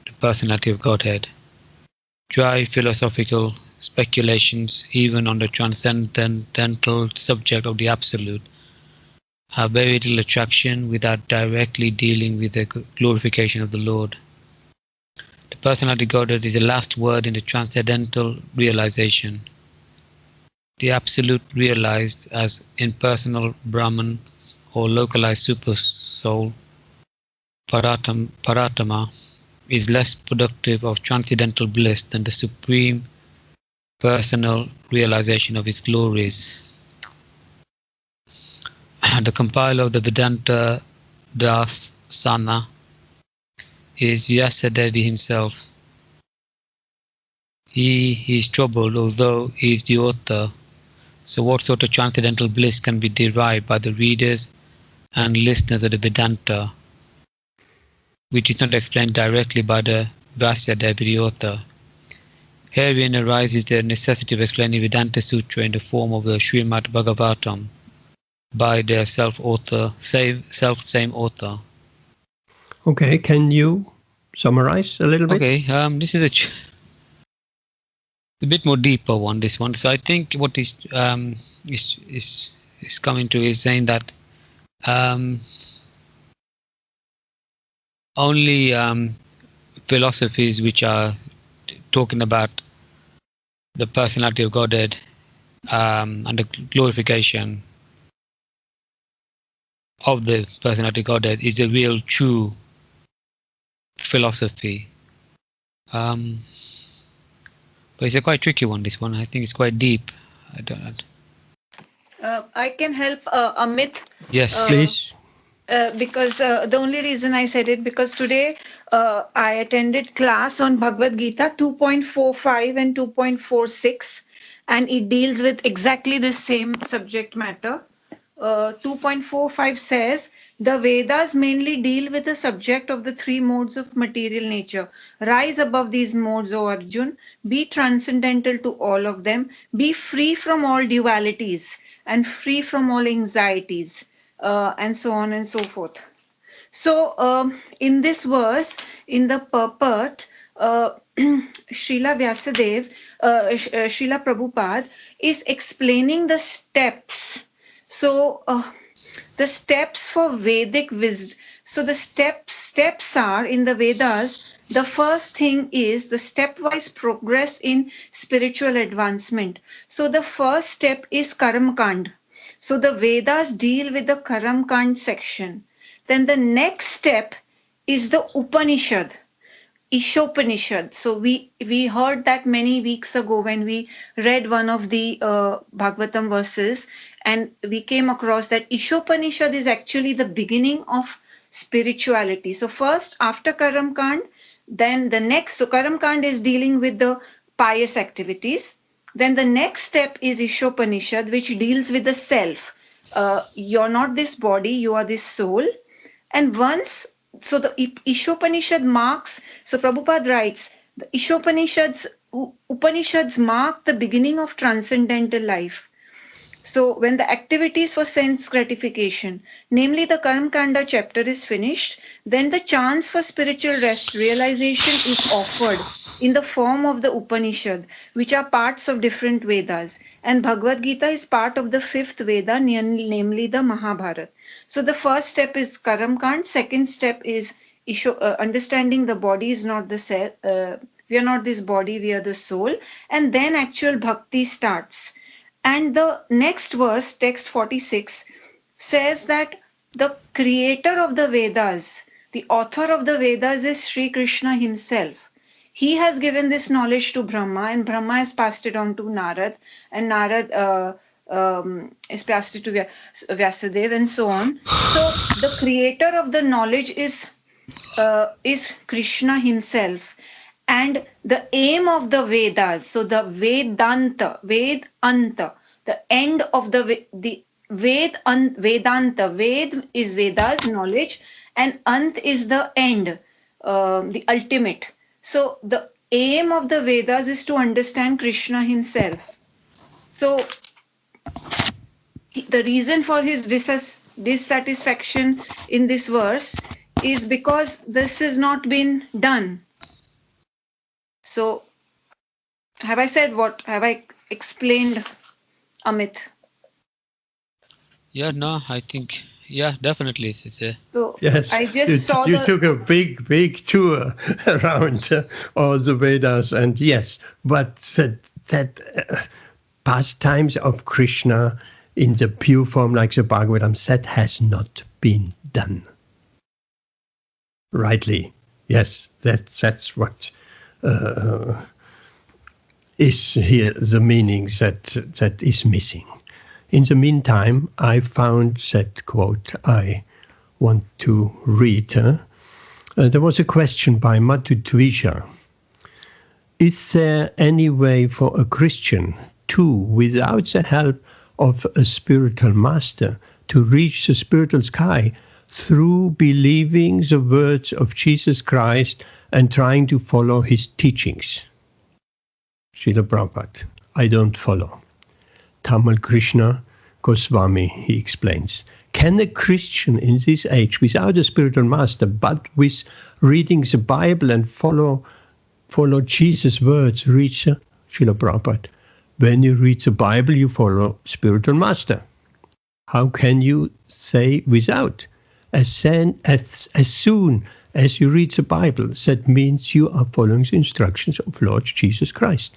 S5: the personality of Godhead. Dry philosophical speculations, even on the transcendental subject of the Absolute, have very little attraction without directly dealing with the glorification of the Lord. The personality of Godhead is the last word in the transcendental realization. The Absolute realized as impersonal Brahman or localized Super Soul, Paratama, is less productive of transcendental bliss than the supreme personal realization of its glories. The compiler of the Vedanta Dasana is Vyasadeva himself. He is troubled, although he is the author. So what sort of transcendental bliss can be derived by the readers and listeners of the Vedanta, which is not explained directly by the Vyasadeva, the author? Herein arises the necessity of explaining Vedanta Sutra in the form of the Śrīmad-Bhāgavatam by their same author.
S1: Okay, can you summarize a little bit?
S5: Okay, this is a bit more deeper one. This one, so I think what is coming to is saying that only philosophies which are talking about the personality of Godhead and the glorification of the personality of Godhead is a real true philosophy. But it's a quite tricky one, this one. I think it's quite deep. I don't know.
S6: I can help Amit.
S5: Yes,
S1: Please.
S6: Because the only reason I said it, because today I attended class on Bhagavad Gita 2.45 and 2.46, and it deals with exactly the same subject matter. 2.45 says, the Vedas mainly deal with the subject of the three modes of material nature. Rise above these modes, O Arjun. Be transcendental to all of them. Be free from all dualities and free from all anxieties, and so on and so forth. So in this verse, in the purport, Srila Vyasadeva, Srila Prabhupada is explaining the steps. So the steps for Vedic wisdom. So the steps are in the Vedas. The first thing is the stepwise progress in spiritual advancement. So the first step is Karam Kand. So the Vedas deal with the Karam Kand section. Then the next step is the Upanishad, Ishopanishad. So we heard that many weeks ago when we read one of the Bhagavatam verses, and we came across that Ishopanishad is actually the beginning of spirituality. So first, after Karam Kand, then the next, so Karam Kand is dealing with the pious activities. Then the next step is Ishopanishad, which deals with the self. You're not this body, you are this soul. And once, so the Ishopanishad marks, so Prabhupada writes, the Upanishads mark the beginning of transcendental life. So when the activities for sense gratification, namely the Karma Kanda chapter is finished, then the chance for spiritual rest realization is offered in the form of the Upanishad, which are parts of different Vedas. And Bhagavad Gita is part of the fifth Veda, namely the Mahabharata. So the first step is Karam Kand, second step is understanding the body is not the self, we are not this body, we are the soul. And then actual bhakti starts. And the next verse, text 46, says that the creator of the Vedas, the author of the Vedas is Sri Krishna himself. he has given this knowledge to Brahma, and Brahma has passed it on to Narad, and Narad is passed it to Vyasadeva, and so on. So the creator of the knowledge is Krishna himself, and the aim of the Vedas, so the Vedanta, the end of the Vedanta, Ved is Vedas, knowledge, and Ant is the end, the ultimate. So the aim of the Vedas is to understand Krishna himself. So the reason for his dissatisfaction in this verse is because this has not been done. So have I said what? Have I explained, Amit?
S5: Yeah, no, I think, yeah, definitely.
S6: So
S1: yes,
S6: I just saw
S1: you took a big tour around all the Vedas, and yes, but that pastimes of Krishna in the pure form like the Bhagavatam, that has not been done. Rightly, yes, that's what is here the meaning that is missing. In the meantime, I found that quote I want to read. There was a question by Madhu Dvisha. Is there any way for a Christian to, without the help of a spiritual master, to reach the spiritual sky through believing the words of Jesus Christ and trying to follow his teachings? Srila Prabhupada, I don't follow. Tamal Krishna Goswami, he explains, can a Christian in this age, without a spiritual master, but with reading the Bible and follow Jesus' words, reach Srila Prabhupada? When you read the Bible, you follow spiritual master. How can you say without? As soon as you read the Bible, that means you are following the instructions of Lord Jesus Christ.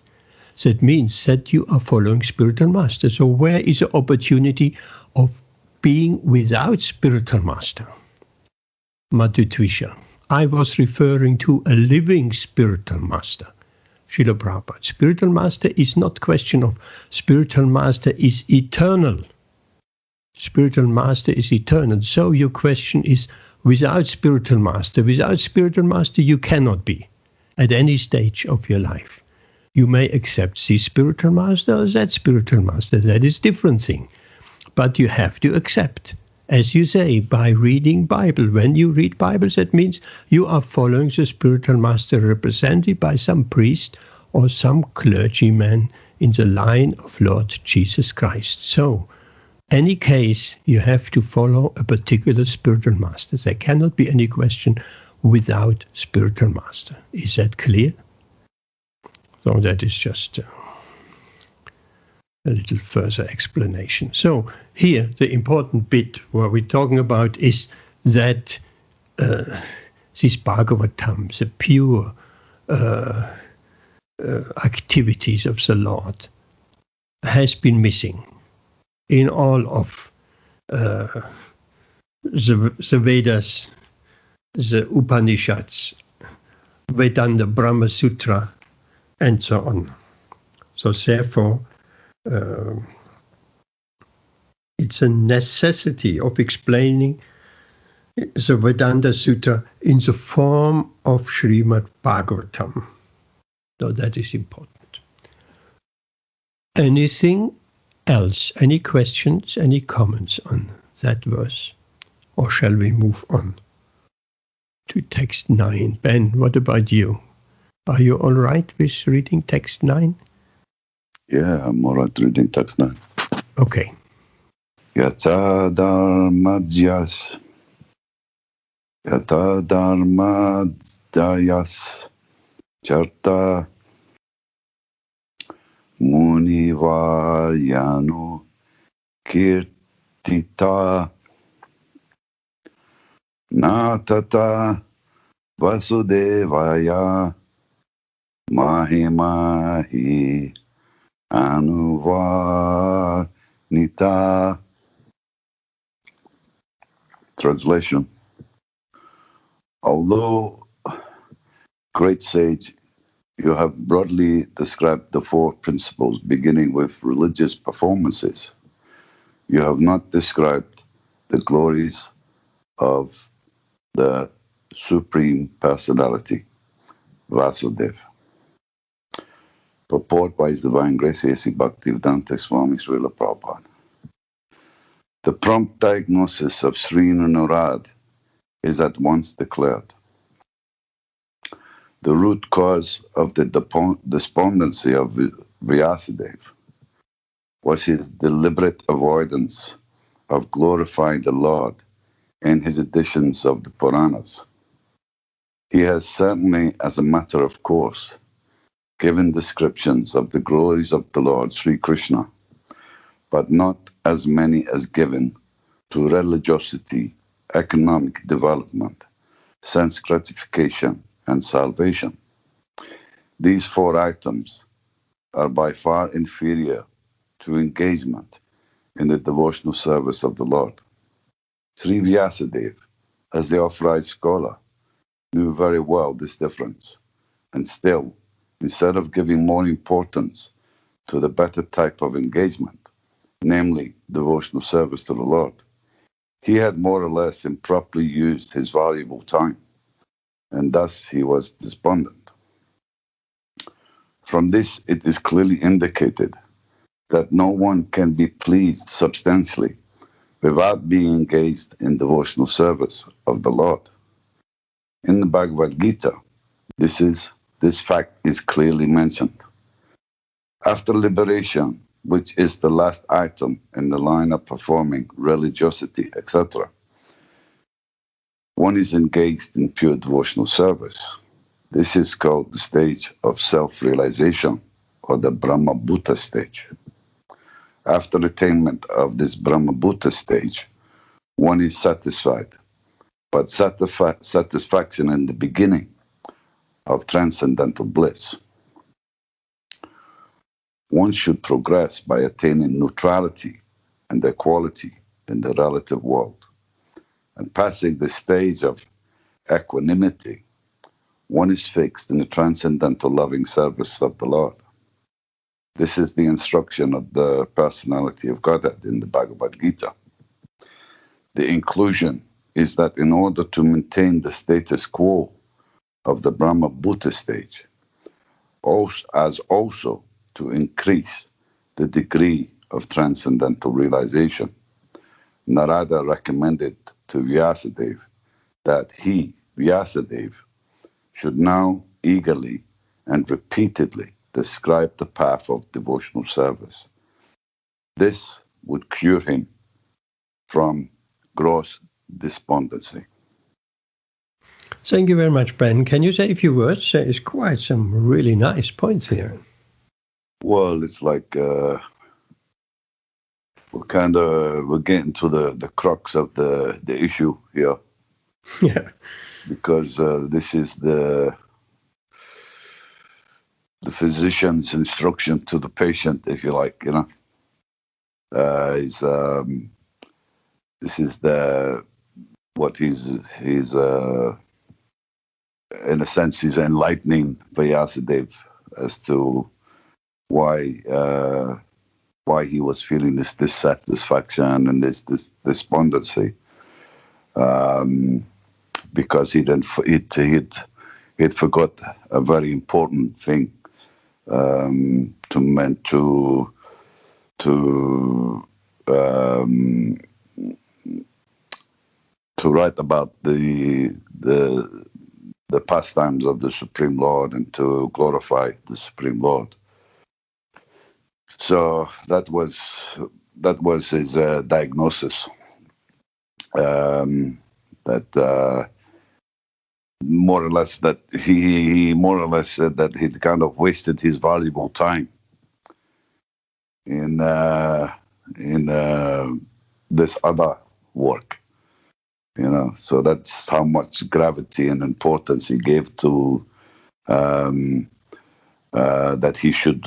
S1: That means that you are following spiritual master. So where is the opportunity of being without spiritual master? Madhu Dvisha, I was referring to a living spiritual master. Srila Prabhupada, spiritual master is not question of spiritual master is eternal. Spiritual master is eternal. So your question is without spiritual master you cannot be at any stage of your life. You may accept this spiritual master or that spiritual master. That is different thing. But you have to accept, as you say, by reading Bible. When you read Bible, that means you are following the spiritual master represented by some priest or some clergyman in the line of Lord Jesus Christ. So, any case, you have to follow a particular spiritual master. There cannot be any question without spiritual master. Is that clear? So that is just a little further explanation. So here, the important bit what we're talking about is that this Bhagavatam, the pure activities of the Lord, has been missing in all of the Vedas, the Upanishads, Vedanta, Brahma Sutra, and so on. So therefore, it's a necessity of explaining the Vedanta Sutra in the form of Śrīmad-Bhāgavatam. So that is important. Anything else? Any questions, any comments on that verse? Or shall we move on to text 9? Ben, what about you? Are you all right with reading text 9?
S7: Yeah, I'm all right reading text 9.
S1: Okay.
S7: Yata dharmadayas charta munivayanu kirtita natata vasudevaya mahimahi anuvarnita. Translation. Although great sage You have broadly described the four principles, beginning with religious performances. You have not described the glories of the Supreme Personality, Vasudeva. Purport by His Divine Grace A.C. Bhaktivedanta Swami Srila Prabhupada. The prompt diagnosis of Sri Narad is at once declared. The root cause of the despondency of Vyasadeva was his deliberate avoidance of glorifying the Lord in his editions of the Puranas. He has certainly, as a matter of course, given descriptions of the glories of the Lord Sri Krishna, but not as many as given to religiosity, economic development, sense gratification, and salvation. These four items are by far inferior to engagement in the devotional service of the Lord. Sri Vyasadeva, as the authorized scholar, knew very well this difference, and still, instead of giving more importance to the better type of engagement, namely devotional service to the Lord, he had more or less improperly used his valuable time, and thus he was despondent. From this, it is clearly indicated that no one can be pleased substantially without being engaged in devotional service of the Lord. In the Bhagavad Gita, this fact is clearly mentioned. After liberation, which is the last item in the line of performing religiosity, etc., one is engaged in pure devotional service. This is called the stage of self-realization, or the Brahma-Bhuta stage. After attainment of this Brahma-Bhuta stage, one is satisfied, but satisfaction in the beginning of transcendental bliss. One should progress by attaining neutrality and equality in the relative world. And passing the stage of equanimity, one is fixed in the transcendental loving service of the Lord. This is the instruction of the personality of Godhead in the Bhagavad Gita. The inclusion is that in order to maintain the status quo of the Brahma-Bhuta stage, as also to increase the degree of transcendental realization, Narada recommended to Vyasadeva that he, Vyasadeva, should now eagerly and repeatedly describe the path of devotional service. This would cure him from gross despondency.
S1: Thank you very much, Ben. Can you say a few words? There's quite some really nice points here.
S7: Well, it's like we're getting to the crux of the issue here.
S1: Yeah. Because
S7: this is the physician's instruction to the patient, if you like, you know. This is what he's in a sense, he's enlightening Vyasadeva as to why he was feeling this dissatisfaction and this despondency, because he'd forgot a very important thing, to write about the pastimes of the Supreme Lord and to glorify the Supreme Lord. So that was his diagnosis. That more or less that he more or less said that he'd kind of wasted his valuable time in this other work, you know. So that's how much gravity and importance he gave to that he should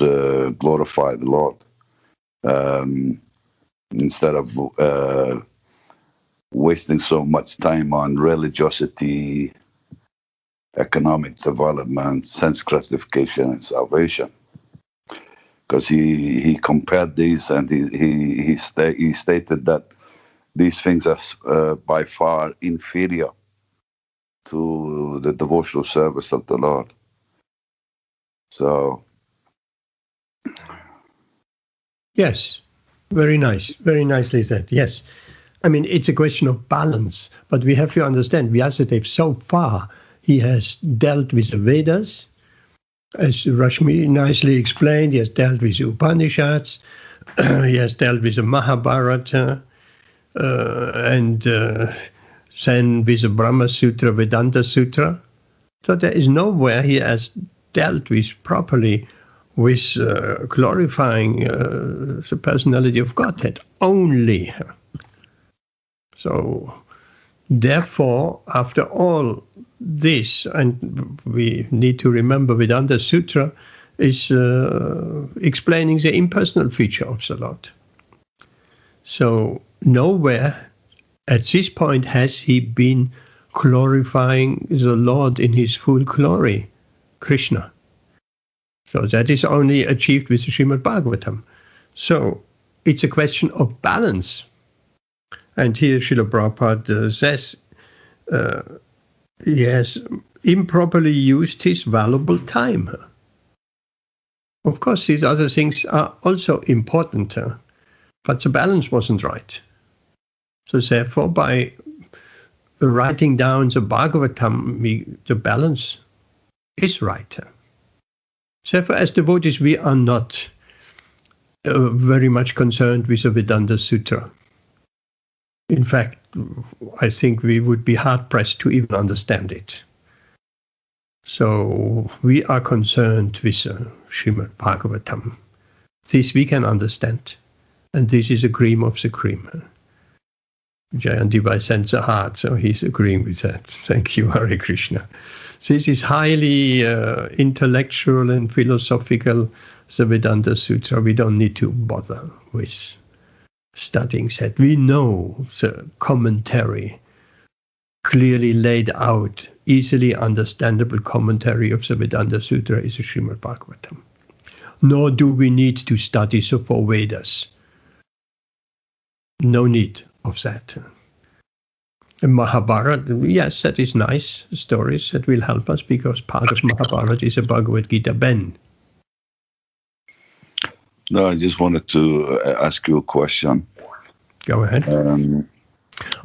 S7: glorify the Lord, instead of wasting so much time on religiosity economic development, sense gratification, and salvation. Because he compared these, and he stated that these things are by far inferior to the devotional service of the Lord. So,
S1: yes, very nice, very nicely said. Yes, I mean it's a question of balance, but we have to understand Vyasadeva so far he has dealt with the Vedas, as Rashmi nicely explained. He has dealt with the Upanishads, he has dealt with the Mahabharata, and then with the Brahma Sutra, Vedanta Sutra. So there is nowhere he has dealt with properly with glorifying the personality of Godhead only. So therefore, after all this, and we need to remember Vedanta Sutra is explaining the impersonal feature of the Lord. So nowhere at this point has he been glorifying the Lord in his full glory, Krishna. So that is only achieved with the Śrīmad-Bhāgavatam. So it's a question of balance. And here Srila Prabhupada says he has improperly used his valuable time. Of course, these other things are also important, but the balance wasn't right. So therefore, by writing down the Bhagavatam, the balance is right. Therefore, as devotees, we are not very much concerned with the Vedanta Sutra. In fact, I think we would be hard-pressed to even understand it. So we are concerned with Śrīmad-Bhāgavatam. This we can understand, and this is a cream of the cream. Jayanti sends a heart, so he's agreeing with that. Thank you, Hare Krishna. This is highly intellectual and philosophical, the Vedanta Sutra. We don't need to bother with studying that. We know the commentary, clearly laid out, easily understandable commentary of the Vedanta Sutra is the Śrīmad-Bhāgavatam. Nor do we need to study the four Vedas. No need of that. And Mahabharata, yes, that is nice stories that will help us because part of Mahabharata is a Bhagavad Gita Ben.
S7: no, I just wanted to ask you a question.
S1: Go ahead.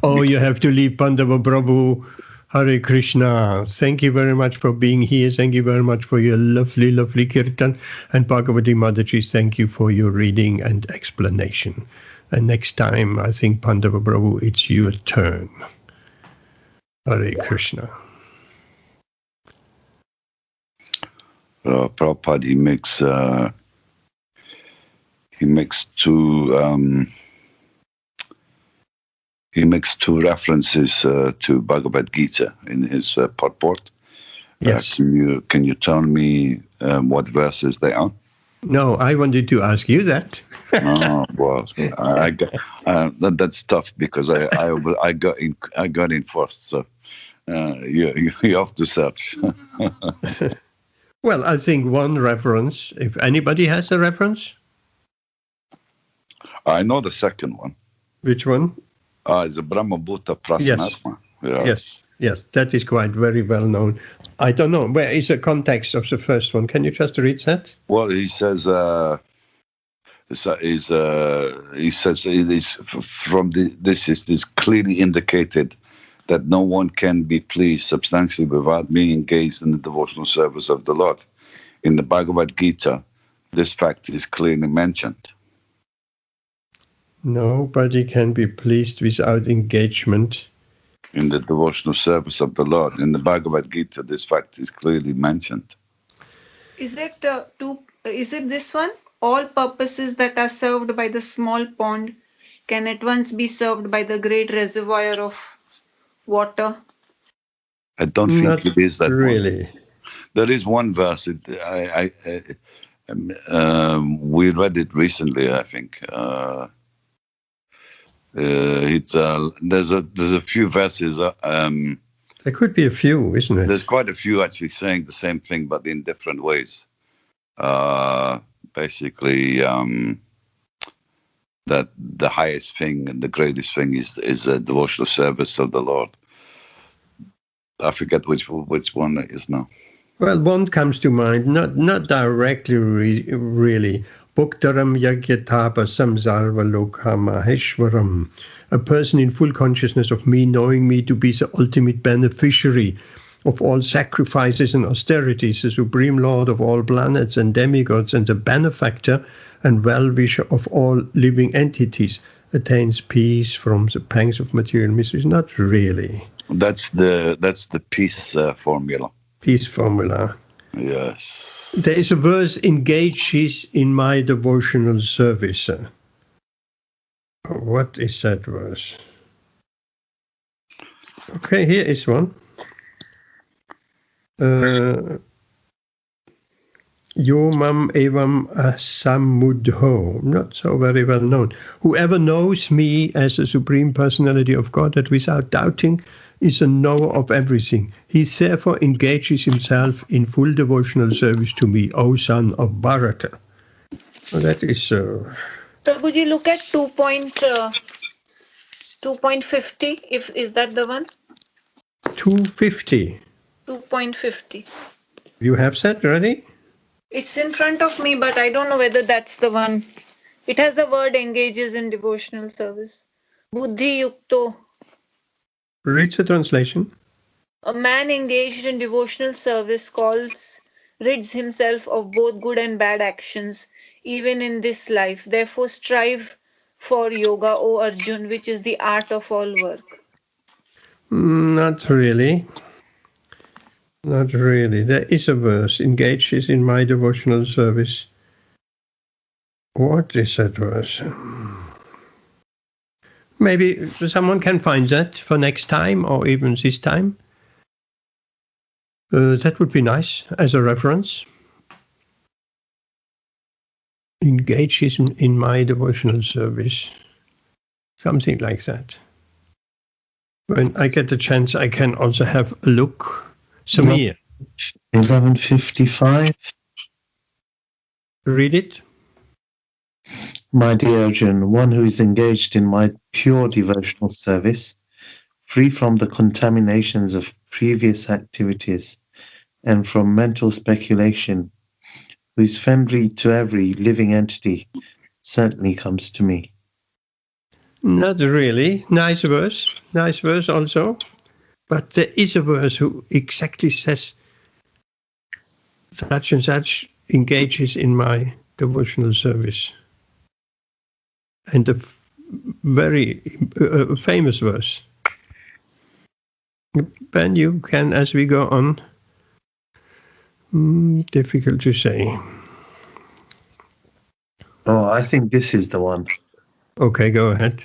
S1: You have to leave, Pandava Prabhu. Hare Krishna. Thank you very much for being here. Thank you very much for your lovely, lovely Kirtan. And Bhagavati Mataji, thank you for your reading and explanation. And next time, I think, Pandava Prabhu, it's your turn. Hare Krishna.
S7: Prabhupada, he makes two references to Bhagavad Gita in his purport.
S1: Yes.
S7: Can you tell me what verses they are?
S1: No, I wanted to ask you that.
S7: Oh, well, I got, that's tough because I got in first, so you have to search.
S1: Well, I think one reference, if anybody has a reference.
S7: I know the second one.
S1: Which one?
S7: It's a Brahma Bhuta Prasanatma.
S1: Yes. Yes, that is quite very well known. I don't know, where is the context of the first one? Can you just read that?
S7: Well, he says this is clearly indicated that no one can be pleased substantially without being engaged in the devotional service of the Lord. In the Bhagavad Gita, this fact is clearly mentioned.
S1: Nobody can be pleased without engagement
S7: in the devotional service of the Lord. In the Bhagavad Gita, this fact is clearly mentioned.
S6: Is it this one? All purposes that are served by the small pond can at once be served by the great reservoir of water?
S7: I don't think it is that
S1: really.
S7: One. There is one verse. We read it recently, I think. There's a few verses
S1: There could be a few, isn't it?
S7: There's quite a few actually saying the same thing, but in different ways. Basically, that the highest thing and the greatest thing is a devotional service of the Lord. I forget which one it is now.
S1: Well, one comes to mind, not directly really. Bhaktaram yagyatapa samsarva lokha maheshwaram. A person in full consciousness of me, knowing me to be the ultimate beneficiary of all sacrifices and austerities, the supreme lord of all planets and demigods, and the benefactor and well-wisher of all living entities, attains peace from the pangs of material miseries. Not really.
S7: That's the peace formula.
S1: Peace formula.
S7: Yes.
S1: There is a verse, engages in my devotional service. What is that verse? Okay, here is one. Yomam evam asamudho, not so very well known. Whoever knows me as the Supreme Personality of God, that without doubting is a knower of everything. He therefore engages himself in full devotional service to me, O son of Bharata. Well, that is...
S6: Prabhuji, look at 2.50, is that the one?
S1: 250.
S6: 2.50.
S1: You have that ready?
S6: It's in front of me, but I don't know whether that's the one. It has the word engages in devotional service. Buddhi yukto.
S1: Read the translation.
S6: A man engaged in devotional service rids himself of both good and bad actions, even in this life. Therefore, strive for yoga, O Arjun, which is the art of all work.
S1: Not really. Not really. There is a verse, engages in my devotional service. What is that verse? Maybe someone can find that for next time or even this time. That would be nice as a reference. Engages in my devotional service. Something like that. When I get the chance, I can also have a look. Samir.
S8: 11:55.
S1: Read it.
S8: My dear Arjun, one who is engaged in my pure devotional service, free from the contaminations of previous activities and from mental speculation, who is friendly to every living entity, certainly comes to me.
S1: Not really. Nice verse also. But there is a verse who exactly says such and such engages in my devotional service. And a very famous verse. Ben, you can, as we go on, difficult to say.
S8: Oh, I think this is the one.
S1: Okay, go ahead.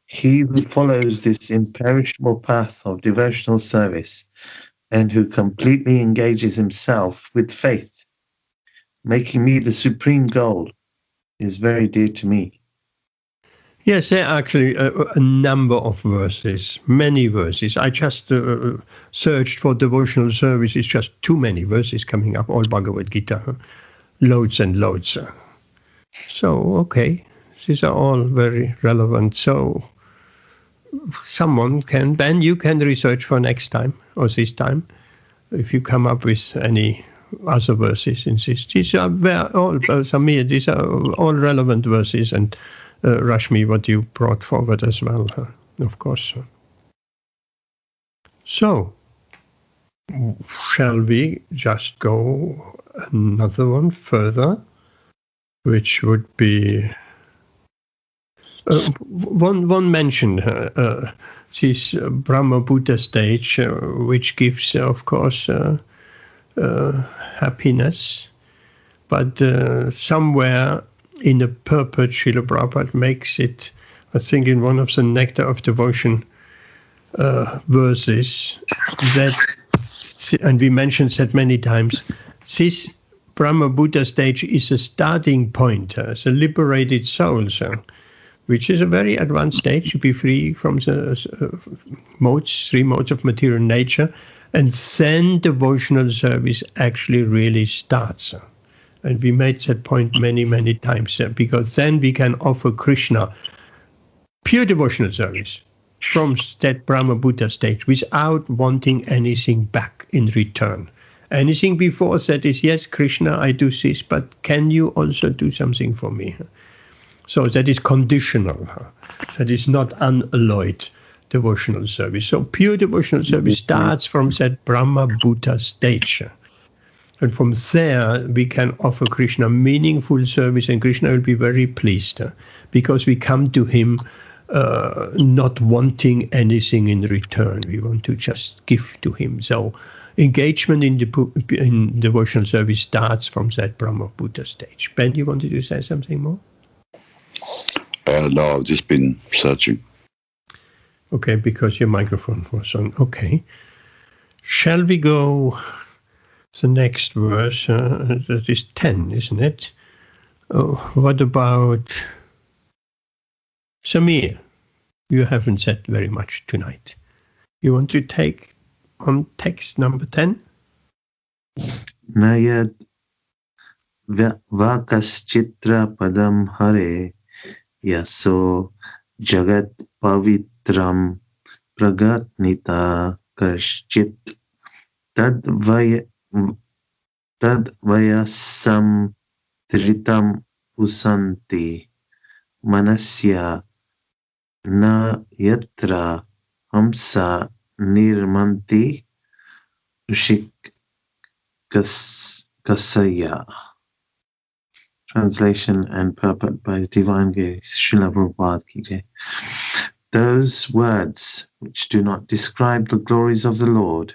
S8: He who follows this imperishable path of devotional service and who completely engages himself with faith, making me the supreme goal, is very dear to me.
S1: Yes, there are actually a number of verses, many verses. I just searched for devotional service. It's just too many verses coming up, all Bhagavad Gita, loads and loads. So, okay, these are all very relevant. So, someone can, Ben, you can research for next time or this time, if you come up with any other verses in this. These are all, Samir, these are all relevant verses, and Rashmi, what you brought forward as well, of course. So, shall we just go another one further, which would be one mentioned this Brahma Buddha stage, which gives, of course, happiness, but somewhere in a purport, Srila Prabhupada makes it, I think, in one of the Nectar of Devotion verses, that, and we mentioned that many times, this Brahma Buddha stage is a starting point, as a liberated soul. So which is a very advanced stage to be free from the three modes of material nature. And then devotional service actually really starts. And we made that point many, many times, because then we can offer Krishna pure devotional service from that Brahma Buddha stage without wanting anything back in return. Anything before that is, yes, Krishna, I do this, but can you also do something for me? So that is conditional. That is not unalloyed devotional service. So pure devotional service starts from that Brahma Buddha stage. And from there, we can offer Krishna meaningful service, and Krishna will be very pleased because we come to him not wanting anything in return. We want to just give to him. So engagement in devotional service starts from that Brahma Buddha stage. Ben, you wanted to say something more?
S7: No, I've just been searching.
S1: Okay, because your microphone was on. Okay. Shall we go the next verse? That is 10, isn't it? Oh, what about Samir? You haven't said very much tonight. You want to take on text number 10?
S8: Nayad Vakaschitra Padam Hare Yaso Jagat Pavitram Pragatnita Karshchit Tadvayasam Tritam Usanti Manasya Na Yatra Hamsa Nirmanti Ushik Kasaya. Translation and purport by His Divine Grace, Srila Prabhupada Ki Jai. Those words which do not describe the glories of the Lord,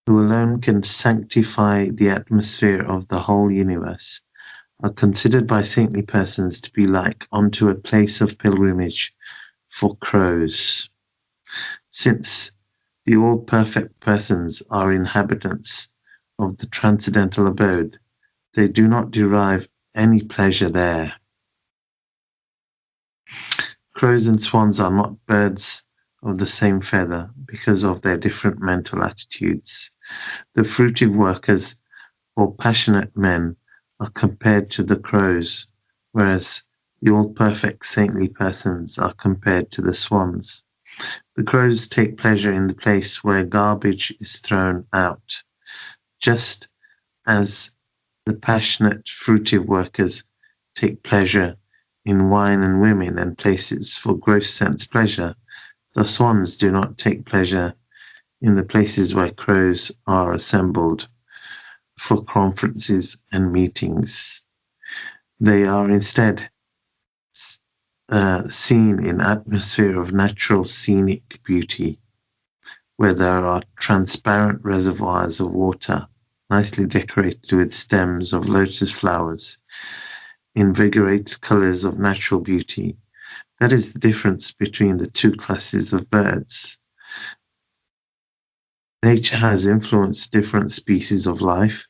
S8: who alone can sanctify the atmosphere of the whole universe, are considered by saintly persons to be like unto a place of pilgrimage for crows. Since the all-perfect persons are inhabitants of the transcendental abode, they do not derive any pleasure there. Crows and swans are not birds of the same feather because of their different mental attitudes. The fruitive workers or passionate men are compared to the crows, whereas the all-perfect saintly persons are compared to the swans. The crows take pleasure in the place where garbage is thrown out, just as the passionate fruitive workers take pleasure in wine and women and places for gross sense pleasure. The swans do not take pleasure in the places where crows are assembled for conferences and meetings. They are instead seen in atmosphere of natural scenic beauty, where there are transparent reservoirs of water, nicely decorated with stems of lotus flowers, invigorated colors of natural beauty. That is the difference between the two classes of birds. Nature has influenced different species of life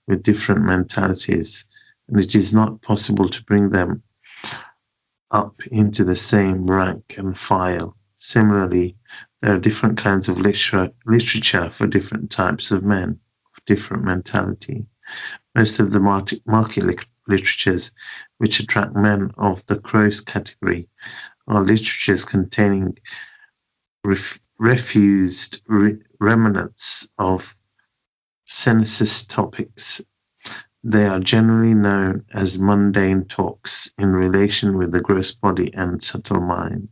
S8: with different mentalities, and it is not possible to bring them up into the same rank and file. Similarly, there are different kinds of literature for different types of men of different mentality. Most of the market literatures which attract men of the crows category are literatures containing refused remnants of sensuous topics. They are generally known as mundane talks in relation with the gross body and subtle mind.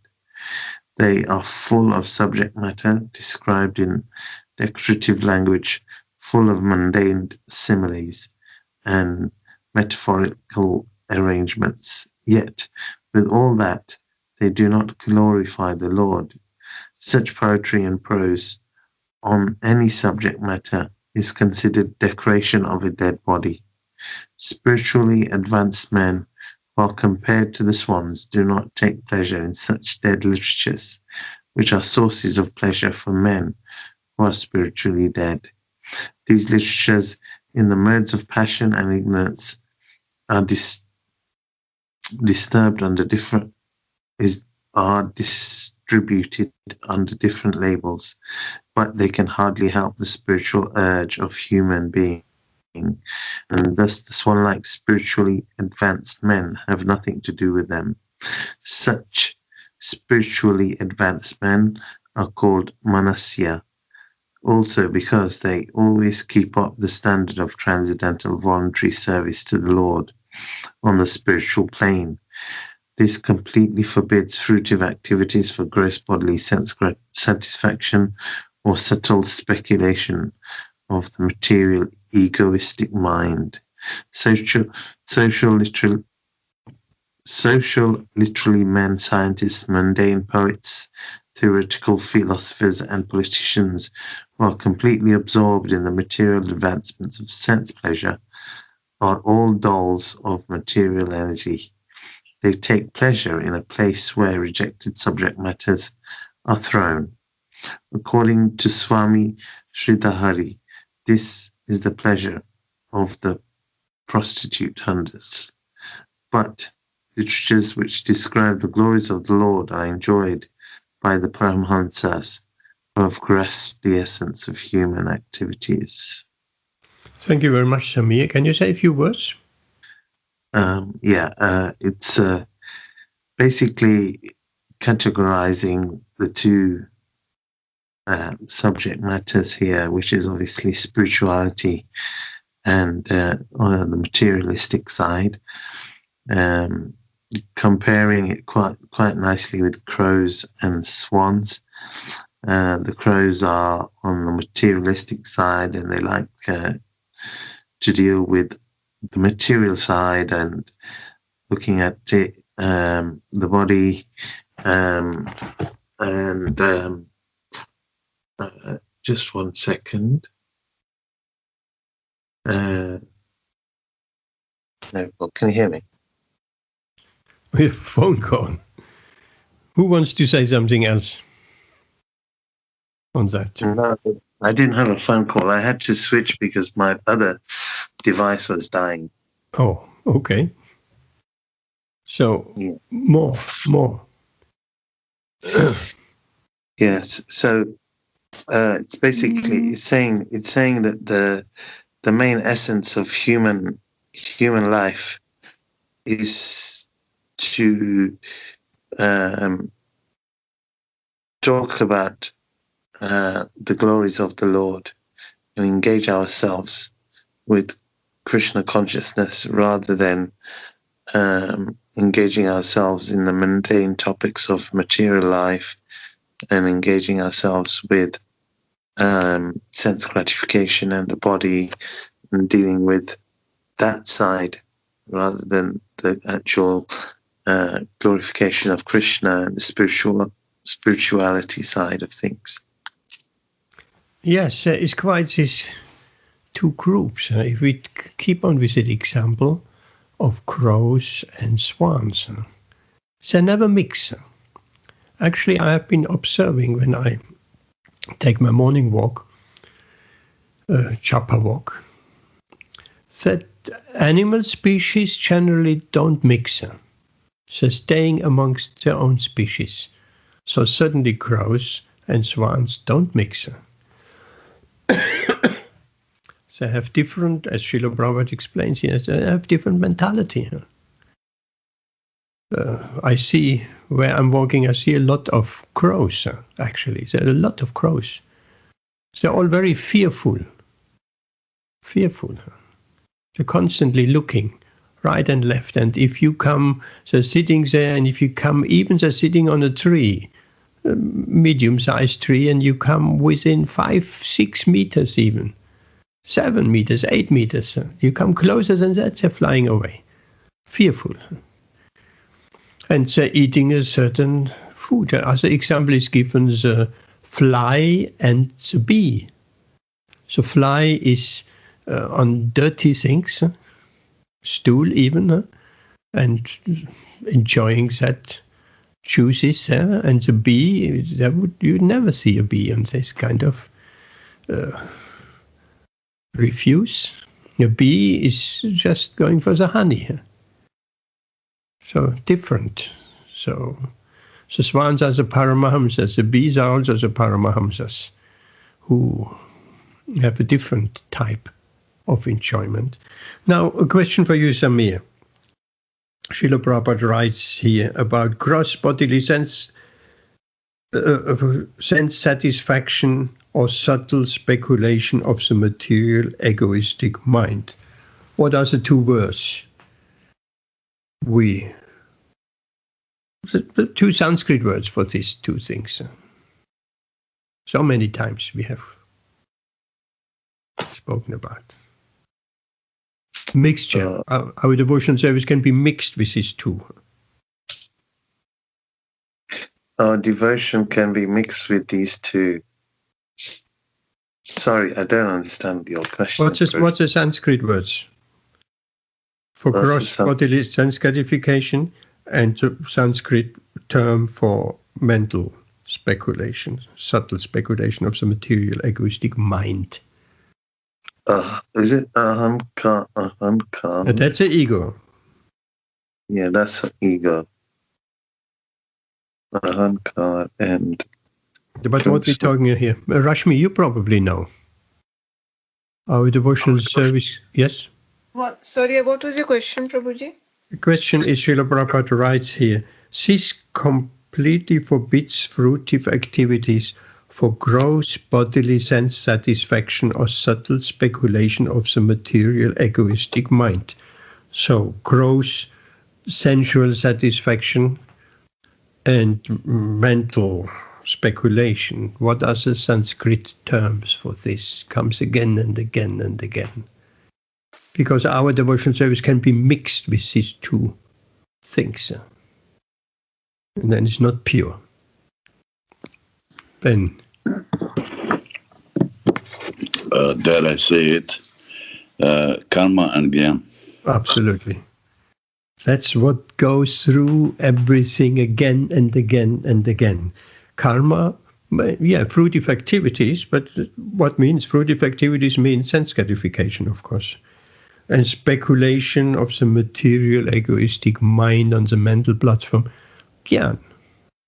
S8: They are full of subject matter described in decorative language, full of mundane similes and metaphorical arrangements. Yet, with all that, they do not glorify the Lord. Such poetry and prose on any subject matter is considered decoration of a dead body. Spiritually advanced men, while compared to the swans, do not take pleasure in such dead literatures, which are sources of pleasure for men who are spiritually dead. These literatures, in the modes of passion and ignorance, are disturbed under different are distributed under different labels, but they can hardly help the spiritual urge of human being. And thus the swan-like spiritually advanced men have nothing to do with them. Such spiritually advanced men are called manasya, also because they always keep up the standard of transcendental voluntary service to the Lord on the spiritual plane. This completely forbids fruitive activities for gross bodily sense satisfaction or subtle speculation of the material egoistic mind. Social literally men, scientists, mundane poets, theoretical philosophers and politicians who are completely absorbed in the material advancements of sense pleasure are all dolls of material energy. They take pleasure in a place where rejected subject matters are thrown. According to Swami Sridhari, this is the pleasure of the prostitute hunters. But literatures which describe the glories of the Lord are enjoyed by the Paramahansas who have grasped the essence of human activities.
S1: Thank you very much, Samir. Can you say a few words?
S8: It's basically categorizing the two subject matters here, which is obviously spirituality and on the materialistic side, comparing it quite nicely with crows and swans. The crows are on the materialistic side, and they like to deal with the material side and looking at it, the body, just 1 second. No, well, can you hear me?
S1: We have a phone call. Who wants to say something else on that?
S8: No, I didn't have a phone call. I had to switch because my other device was dying.
S1: Oh, okay. So,
S8: Yeah.
S1: more.
S8: Yes. So it's basically it's saying that the main essence of human life is to talk about the glories of the Lord and engage ourselves with Krishna consciousness rather than engaging ourselves in the mundane topics of material life and engaging ourselves with sense gratification and the body and dealing with that side rather than the actual glorification of Krishna and the spirituality side of things.
S1: Yes, it's quite these two groups. If we keep on with the example of crows and swans, they never mix. Actually, I have been observing when I take my morning walk, chapa walk, that animal species generally don't mix. They're staying amongst their own species. So certainly crows and swans don't mix. They have different, as Srila Prabhupada explains here, they have different mentality. I see, where I'm walking, I see a lot of crows, actually. There are a lot of crows. They're all very fearful. They're constantly looking right and left. And if you come, they're sitting there, and if you come, even they're sitting on a tree, a medium-sized tree, and you come within 5-6 meters even, 7 meters, 8 meters. You come closer than that, they're flying away. Fearful. And they're eating a certain food. As an example is given the fly and the bee. So fly is on dirty things, stool even, and enjoying that juices. And the bee, you'd never see a bee on this kind of refuse. A bee is just going for the honey. So different. So The swans are the Paramahamsas. The bees are also the Paramahamsas who have a different type of enjoyment. Now, a question for you, Samir. Srila Prabhupada writes here about gross bodily sense satisfaction or subtle speculation of the material egoistic mind. What are the two words? The two Sanskrit words for these two things. So many times we have spoken about. Mixture. Our devotional service can be mixed with these two.
S8: Our devotion can be mixed with these two. Sorry, I don't understand your question.
S1: What's the Sanskrit words? For gross bodily sense gratification and the Sanskrit term for mental speculation, subtle speculation of the material egoistic mind.
S8: Is it ahamkar?
S1: That's the ego.
S8: Yeah, that's an ego. Ahamkar and...
S1: But what we're talking here, Rashmi, you probably know. Our devotional service, yes?
S6: What? Sorry, what was your question, Prabhuji?
S1: The question is, Srila Prabhupada writes here, this completely forbids fruitive activities for gross bodily sense satisfaction or subtle speculation of the material egoistic mind. So, gross sensual satisfaction and mental speculation. What are the Sanskrit terms for this? Comes again and again and again. Because our devotional service can be mixed with these two things. And then it's not pure. Ben.
S7: Dare I say it? Karma and Gyan.
S1: Absolutely. That's what goes through everything again and again and again. Karma, yeah, fruitive activities, but what means fruitive activities means sense gratification, of course. And speculation of the material egoistic mind on the mental platform, Gyan,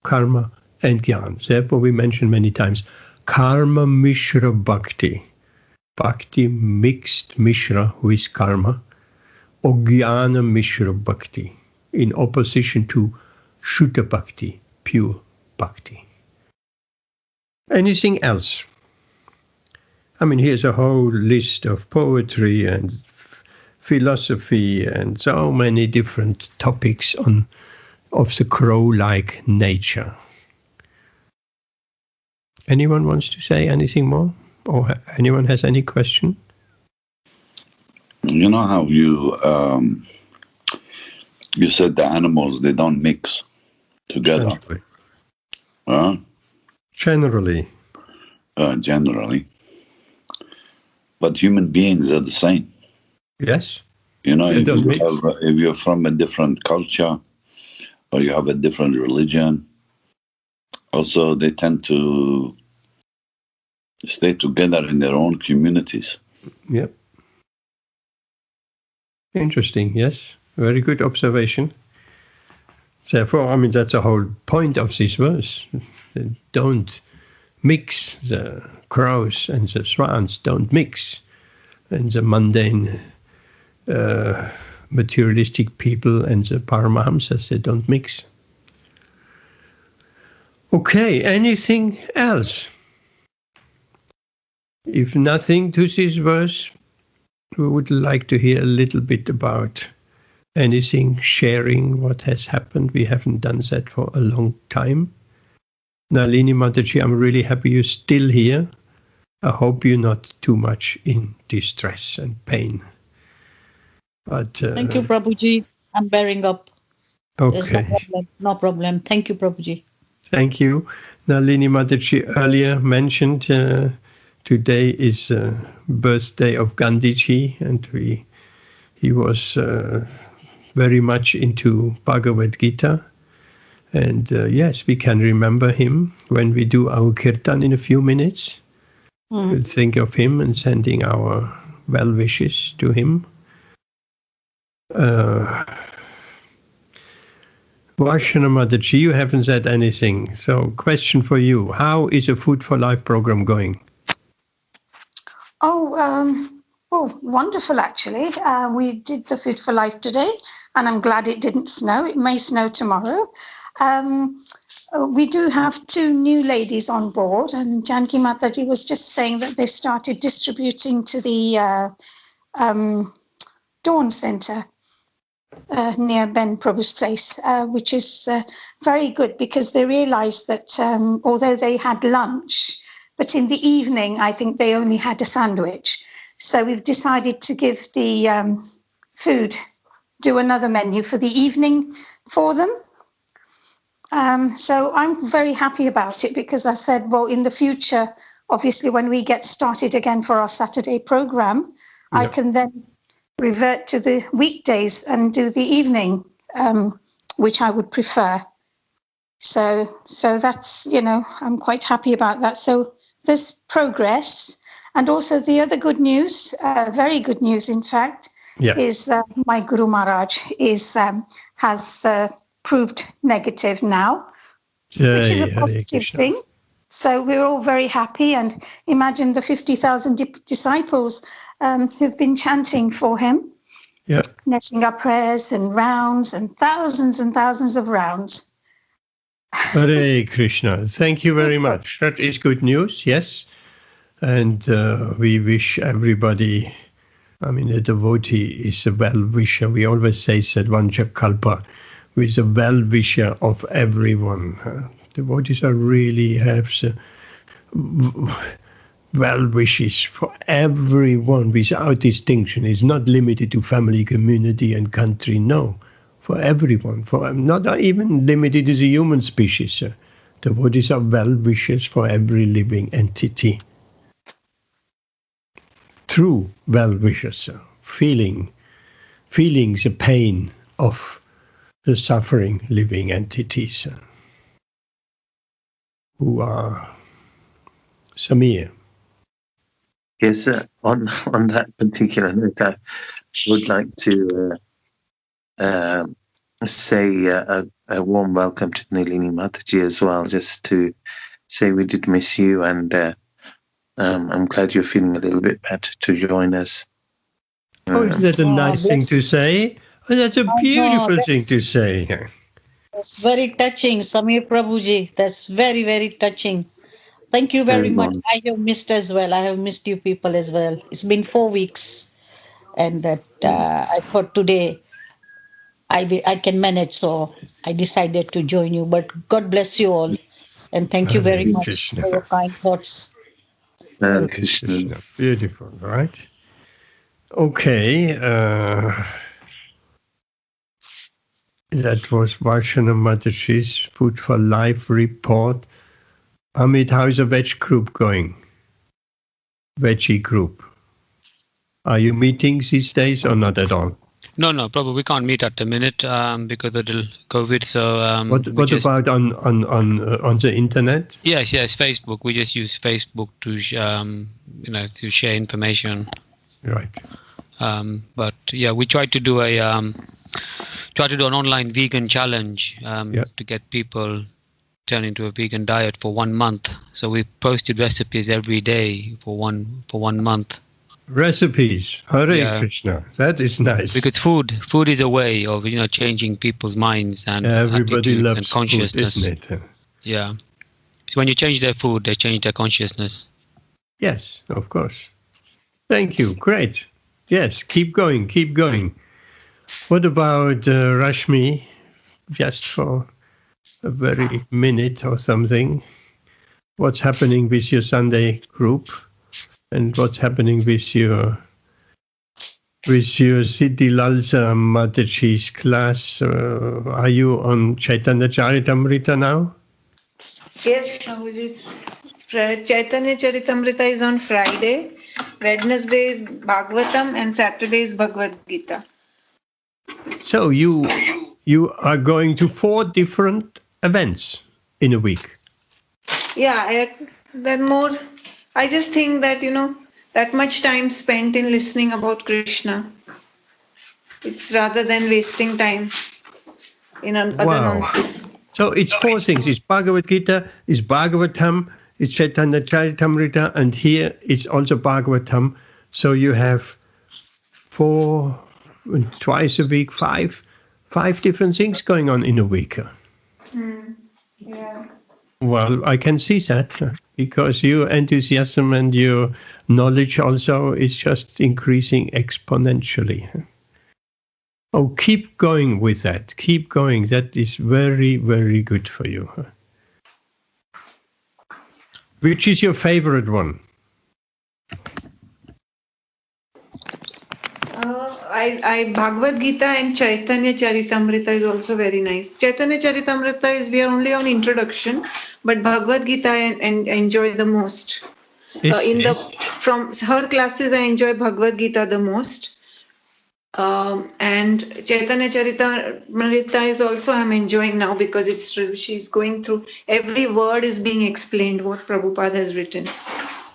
S1: karma and Gyan. Therefore we mention many times, karma mishra bhakti. Bhakti mixed mishra with karma, or Jnana Mishra Bhakti, in opposition to Shuddha Bhakti, pure Bhakti. Anything else? I mean, here's a whole list of poetry and philosophy and so many different topics of the crow-like nature. Anyone wants to say anything more? Or anyone has any question?
S7: You know how you said the animals, they don't mix together.
S1: Generally.
S7: Generally. But human beings are the same.
S1: Yes.
S7: You know, if you're from a different culture or you have a different religion, also they tend to stay together in their own communities.
S1: Yep. Interesting, yes. Very good observation. Therefore, I mean, that's the whole point of this verse. Don't mix. The crows and the swans don't mix. And the mundane materialistic people and the Paramahamsas, they don't mix. Okay, anything else? If nothing to this verse, we would like to hear a little bit about anything, sharing what has happened. We haven't done that for a long time. Nalini Mataji, I'm really happy you're still here. I hope you're not too much in distress and pain. But
S9: thank you, Prabhuji. I'm bearing up.
S1: Okay.
S9: No problem. Thank you, Prabhuji.
S1: Thank you. Nalini Mataji earlier mentioned today is birthday of Gandhiji, and he was very much into Bhagavad Gita. And yes, we can remember him when we do our Kirtan in a few minutes. We'll think of him and sending our well wishes to him. Varshana Mataji, you haven't said anything. So, question for you. How is a Food for Life program going?
S2: Well, wonderful, actually. We did the Food for Life today, and I'm glad it didn't snow. It may snow tomorrow. We do have 2 new ladies on board, and Janki Mataji was just saying that they've started distributing to the Dawn Centre near Ben Prabhu's place, which is very good because they realised that although they had lunch, but in the evening, I think they only had a sandwich. So we've decided to give the food, do another menu for the evening for them. So I'm very happy about it because I said, well, in the future, obviously, when we get started again for our Saturday program, I can then revert to the weekdays and do the evening, which I would prefer. So that's, I'm quite happy about that. So there's progress. And also the other good news, very good news, in fact, is my Guru Maharaj has proved negative now, which is a positive thing. So we're all very happy. And imagine the 50,000 disciples who've been chanting for him, netting up prayers and rounds and thousands of rounds.
S1: Hare Krishna. Thank you very much. That is good news, yes. And we wish everybody, a devotee is a well-wisher. We always say Sadvancha Kalpa, who is a well-wisher of everyone. Devotees really have well-wishes for everyone without distinction. It's not limited to family, community, and country. No, for everyone. Not even limited to the human species. Devotees are well-wishers for every living entity. True well-wishers, feeling the pain of the suffering living entities who are Samir.
S8: Yes, on that particular note, I would like to say a warm welcome to Nalini Mataji as well, just to say we did miss you, and I'm glad you're feeling a little bit better to join us.
S1: Oh, isn't that a nice thing to say? Oh, that's a beautiful thing to say.
S9: That's very touching, Samir Prabhuji. That's very, very touching. Thank you very much. I have missed as well. I have missed you people as well. It's been 4 weeks, and that I thought today I can manage, so I decided to join you. But God bless you all, and thank you very much for your kind thoughts.
S1: Krishna. Beautiful, right? Okay. That was Varshana Mataji's Food for Life report. Amit, how's the veg group going? Veggie group. Are you meeting these days or not at all?
S5: No, probably we can't meet at the minute because of the COVID. So
S1: what about on the internet?
S5: Yes, Facebook. We just use Facebook to to share information.
S1: Right.
S5: But yeah, we try to do an online vegan challenge to get people turn into a vegan diet for 1 month. So we posted recipes every day for one month.
S1: Recipes, Hare Krishna. That is nice.
S5: Because food is a way of changing people's minds and
S1: everybody loves
S5: and consciousness.
S1: Food, isn't it?
S5: Yeah. So when you change their food, they change their consciousness.
S1: Yes, of course. Thank you. Great. Yes, keep going. What about Rashmi? Just for a very minute or something. What's happening with your Sunday group? And what's happening with your Siddhi Lalsa Mataji's class? Are you on Chaitanya Charitamrita now?
S6: Yes, Prabhuji. Chaitanya Charitamrita is on Friday. Wednesday is Bhagavatam and Saturday is Bhagavad Gita.
S1: So you are going to 4 different events in a week.
S6: Yeah, I just think that, that much time spent in listening about Krishna. It's rather than wasting time. in other non-Sikh.
S1: So it's 4 things. It's Bhagavad Gita, it's Bhagavatam, it's Chaitanya Charitamrita, and here it's also Bhagavatam. So you have 4, twice a week, 5 different things going on in a week.
S6: Yeah.
S1: Well, I can see that because your enthusiasm and your knowledge also is just increasing exponentially. Oh, keep going with that. Keep going. That is very, very good for you. Which is your favorite one?
S6: I Bhagavad Gita and Chaitanya Charitamrita is also very nice. Chaitanya Charitamrita is, we are only on introduction, but Bhagavad Gita I enjoy the most. From her classes, I enjoy Bhagavad Gita the most. And Chaitanya Charitamrita is also I'm enjoying now because she's going through, every word is being explained what Prabhupada has written.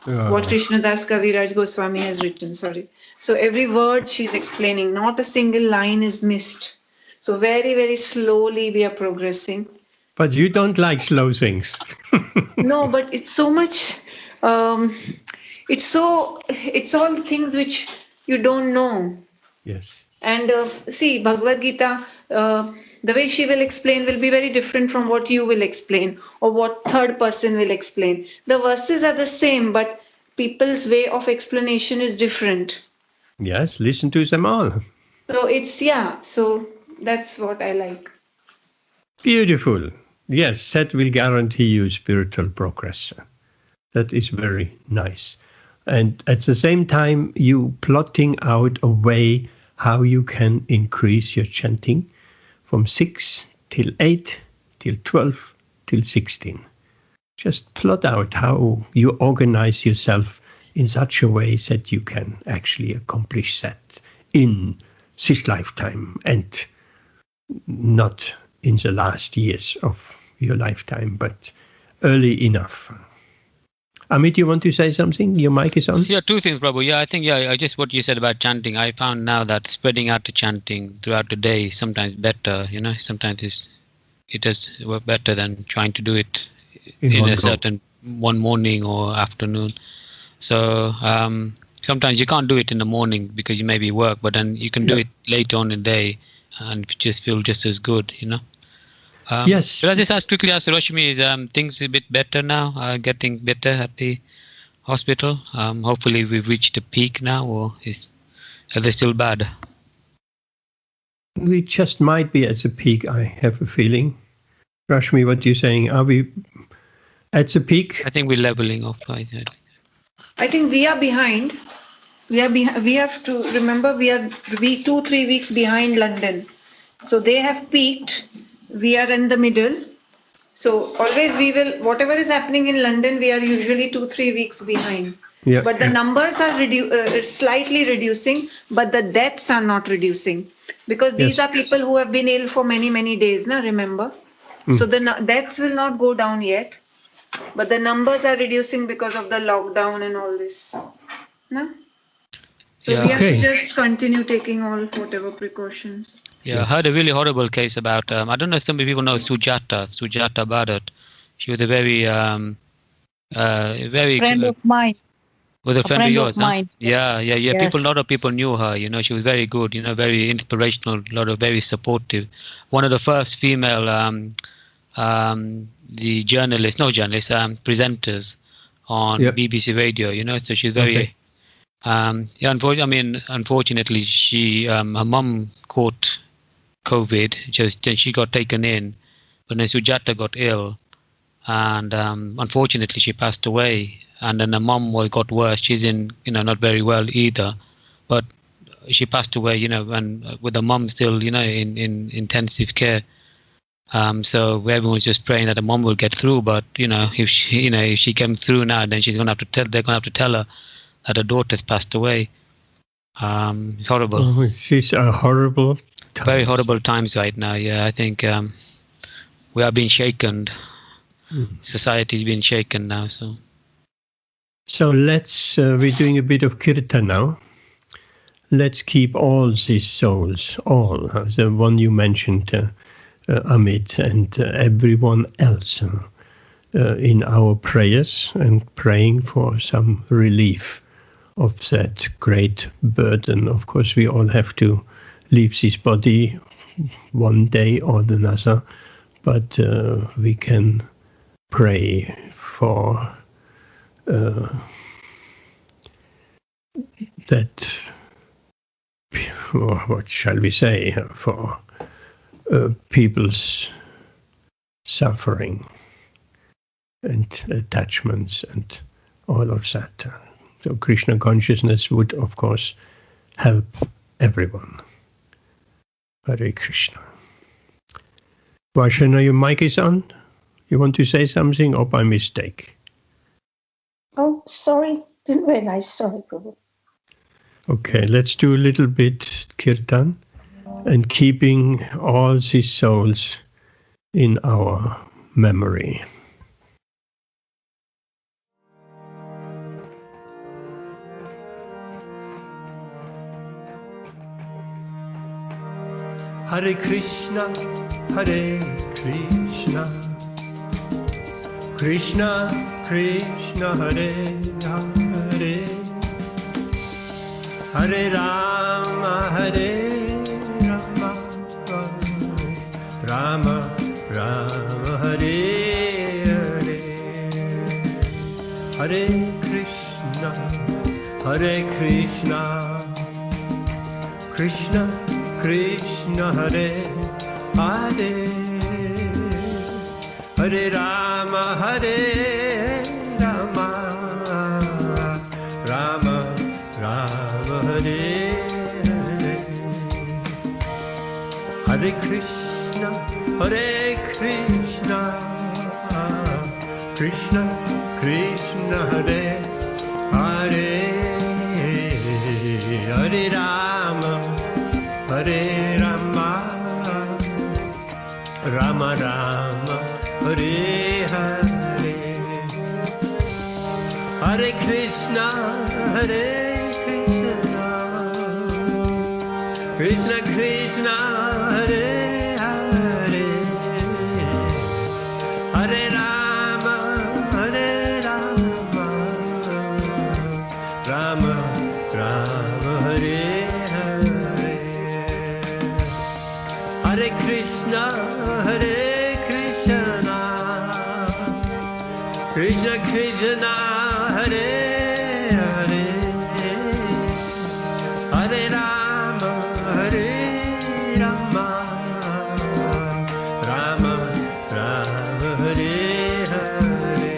S6: What Krishnadas Kaviraj Goswami has written, sorry. So every word she's explaining, not a single line is missed. So very, very slowly we are progressing.
S1: But you don't like slow things.
S6: No, but it's so much, it's all things which you don't know.
S1: Yes.
S6: And see, Bhagavad Gita, the way she will explain will be very different from what you will explain or what third person will explain. The verses are the same, but people's way of explanation is different.
S1: Yes, listen to them all.
S6: So so that's what I like.
S1: Beautiful. Yes, that will guarantee you spiritual progress. That is very nice. And at the same time, you plotting out a way how you can increase your chanting from 6 till 8 till 12 till 16. Just plot out how you organize yourself in such a way that you can actually accomplish that in this lifetime and not in the last years of your lifetime, but early enough. Amit, you want to say something? Your mic is on.
S5: Yeah, 2 things, Prabhu. Yeah, I think, just what you said about chanting. I found now that spreading out the chanting throughout the day is sometimes better. Sometimes it does work better than trying to do it in a certain one morning or afternoon. So sometimes you can't do it in the morning because you maybe work, but then you can do it later on in the day and just feel just as good,
S1: Yes.
S5: Should I just ask quickly, Rashmi, is things a bit better now, getting better at the hospital? Hopefully we've reached the peak now, or are they still bad?
S1: We just might be at the peak, I have a feeling. Rashmi, what are you saying? Are we at the peak?
S5: I think we're leveling off.
S6: I think we are behind. We have to remember we are 2-3 weeks behind London. So they have peaked. We are in the middle. So always we will, whatever is happening in London, we are usually 2-3 weeks behind. Yeah. But the numbers are slightly reducing, but the deaths are not reducing. Because these are people who have been ill for many, many days, remember? So the deaths will not go down yet. But the numbers are reducing because of the lockdown and all this. No? So we have to just continue taking all whatever precautions.
S5: Yeah, I heard a really horrible case about, I don't know if some people know Sujata Bharat. She was a very
S9: friend of mine.
S5: Was a friend of yours?
S9: Mine.
S5: Yes. Yeah.
S9: Yes.
S5: A lot of people knew her. She was very good. Very inspirational. A lot of very supportive. One of the first female presenters on BBC Radio. So she's very. Unfortunately, her mum caught COVID. Then she got taken in, but then Sujata got ill, and unfortunately she passed away. And then the mum got worse. She's in, not very well either, but she passed away. And with the mum still, in intensive care. So everyone's just praying that the mum will get through. But if she came through now, then they're gonna have to tell her that her daughter's passed away. It's horrible.
S1: Oh, it's a horrible times.
S5: Very horrible times right now. Yeah, I think we are being shaken. Society is being shaken now.
S1: So let's, we're doing a bit of Kirtan now. Let's keep all these souls, all, the one you mentioned, Amit and everyone else in our prayers and praying for some relief of that great burden. Of course, we all have to leave this body one day or another, but we can pray for that, or what shall we say, for people's suffering and attachments and all of that. So Krishna consciousness would, of course, help everyone. Hare Krishna. Vaishana, your mic is on. You want to say something, or by mistake?
S2: Oh, sorry. Didn't realize. Sorry, Prabhu.
S1: Okay, let's do a little bit Kirtan and keeping all these souls in our memory.
S10: Hare Krishna, Hare Krishna, Krishna Krishna, Hare Hare, Hare Rama, Hare Rama, Rama Rama, Hare Hare, Hare Krishna, Hare Krishna, Krishna Krishna, Hare Hare, Hare Rama, Hare Rama, Rama Rama, Hare Hare, Hare Krishna, Hare Krishna, Krishna Krishna, Hare Hare, Hare Rama, Hare Rama, Rama Rama, Hare Hare, Hare Krishna, Hare Krishna, Krishna Krishna, Hare Hare, Hare Rama, Hare Rama, Rama Rama, Hare Hare Krishna, Hare Krishna, Krishna Krishna, Hare Hare, Hare Rama, Hare Rama, Rama Rama, Hare Hare, Hare Krishna, Hare Krishna, Krishna Krishna, Hare Hare, Hare Rama, Hare Rama, Rama Rama, Hare Hare,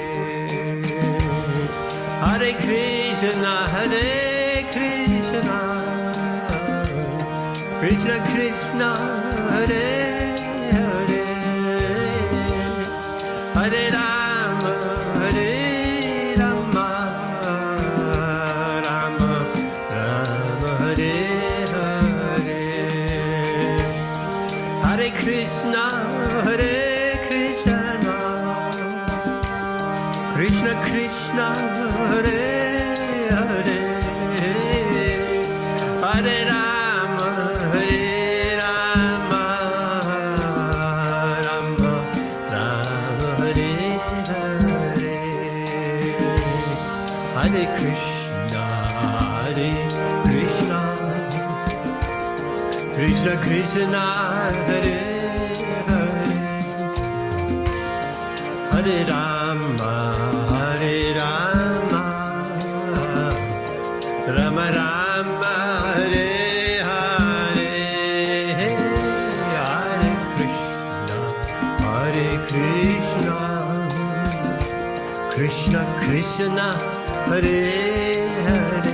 S10: Hare Krishna, Hare Krishna, Krishna Krishna, Hare Hare, Hare Rama, Hare Rama, Rama Rama, Hare Hare, Hare Krishna, Hare Krishna, Krishna Krishna, Hare Hare, Hare Rama, Hare Rama, Rama Rama, Hare Hare, Hare Krishna, Hare Krishna, Krishna Krishna, Hare Hare,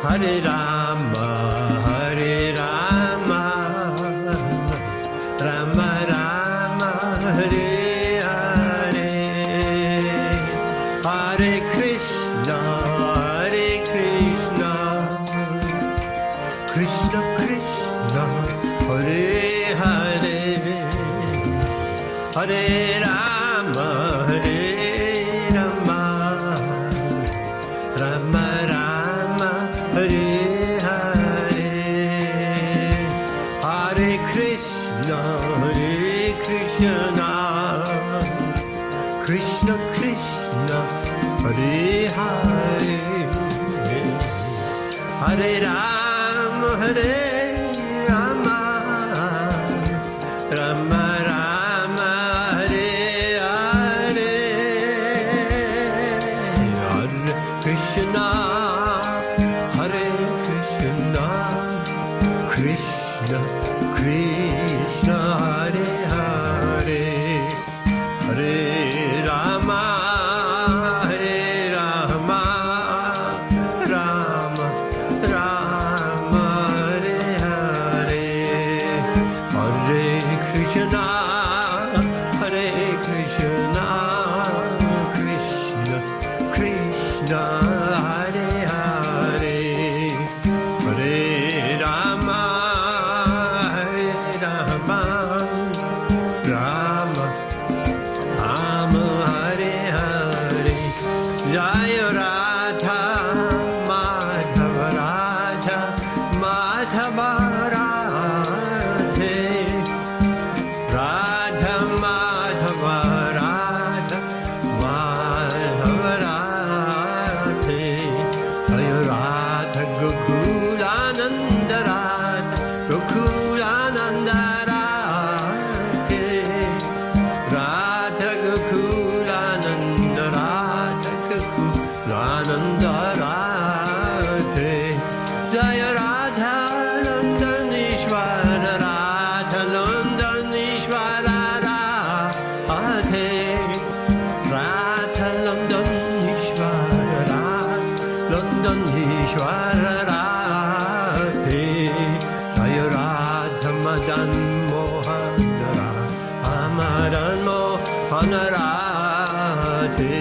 S10: Hare Rama, Hare Rama, Rama Rama, Hare Hare, Hare Krishna, Hare Krishna, Krishna Krishna, Hare Hare, Hare Rama, Hare Rama, Rama Rama, Hare Hare, Krishna Krishna Hare Hare Hare Rama Hare Rama Rama Rama Hare Hare Hare Krishna Hare Krishna Krishna Krishna Hare Hare Hare Rama Hare Rama Rama Rama Hare Hare Hare Krishna Hare Krishna Krishna Krishna Hare Hare Hare Rama Hare Rama Rama Rama Hare Hare Jaya Radha Madhava Radha Madhava Radhe Radha Madhava Radha Madhava Radhe Jaya Radha Gokulananda Radha Gokulananda Radhe Radha Gokulananda Radha Gokulananda Radhe Jaya Radha Nandanishwara Radha Nandanishwara Radhe Radha Nandanishwara Radha Nandanishwara Radhe Jaya Radha Madan Mohan Madan Mohan Radhe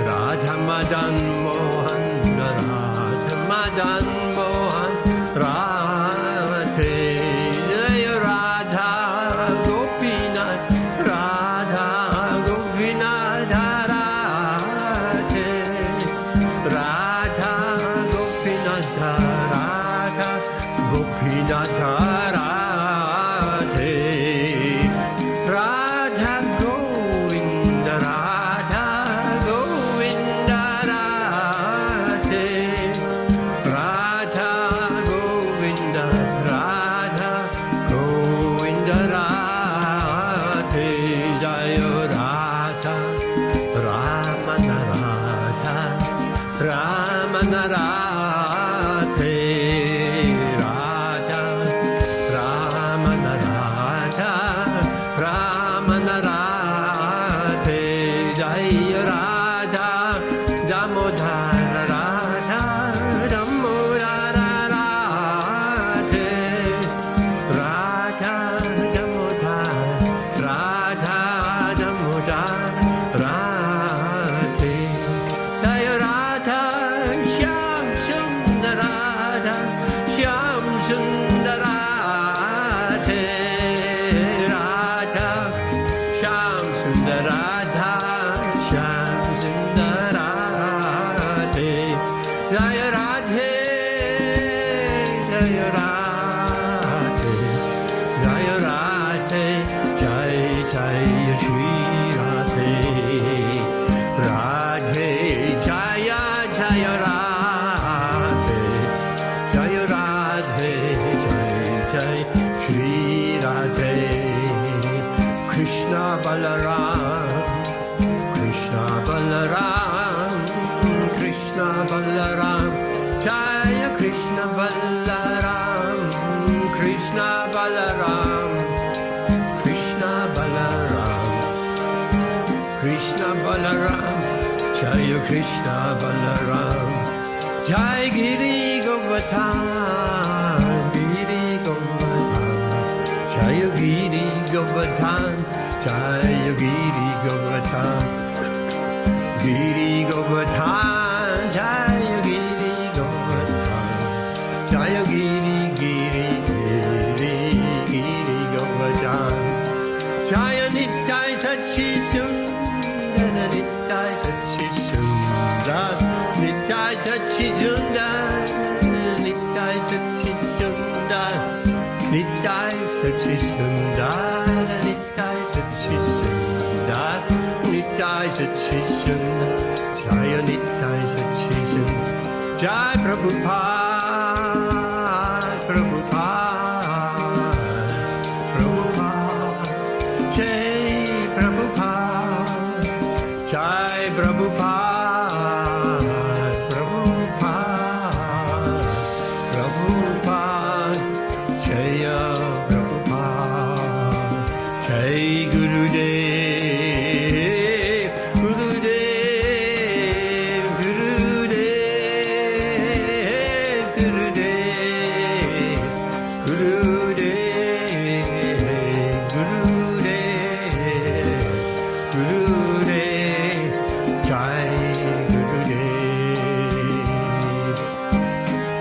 S10: Radha Madan Mohan Radha Madan Mohan Radhe Jaya Radha Gopinath Radha Gopinath Radhe Radha Gopinath Radha Gopinath Radhe Radha Govinda Radha Govinda Radhe Radha Govinda Radha Govinda Radhe Jaya Radha Ramana Radha Ramana Radhe Radha Ramana Radha Ramana Radhe Jaya Radha Damodara Radha Damodara Radhe Radha Damodara Radha Damodara Radhe Jaya Radha Shyam Sundar Radha Shyam Sundar Radhe Radha Shyam Sundar Radha Shyam Sundar Radhe Jaya Radhe Jaya Radhe Jaya Radhe Jai Jai Shri Radhe Radhe Jaya Jaya Radhe Jaya Radhe Jai Jai Shri Radhe Krishna Balaram Krishna Balaram Krishna Balaram Jaya Krishna Balaram Krishna Balaram Krishna Balaram Krishna Balaram Jaya Krishna Balaram Jai Giri Govardhan Giri Govardhan Jaya Giri Govardhan Jaya Giri Govardhan Giri Govardhan Jaya Giri Govardhan Jaya Giri Giri Giri Giri Govardhan Jaya Nitai Sachi Sundar Nitai Sachi Sundar Nitai Sachi Sundar Nitai Sachi Nitai Satchitam, Jaya Nitai Satchitam, Jai Prabhupada, Prabhupada, Prabhupada, Jai Prabhupada, Jai Prabhupada, Prabhupada, Prabhupada, Jaya Prabhupada, Jai Gurudev, Gurudev, Gurudev, Gurudev, Gurudev, Gurudev, Gurudev, Jai Gurudev.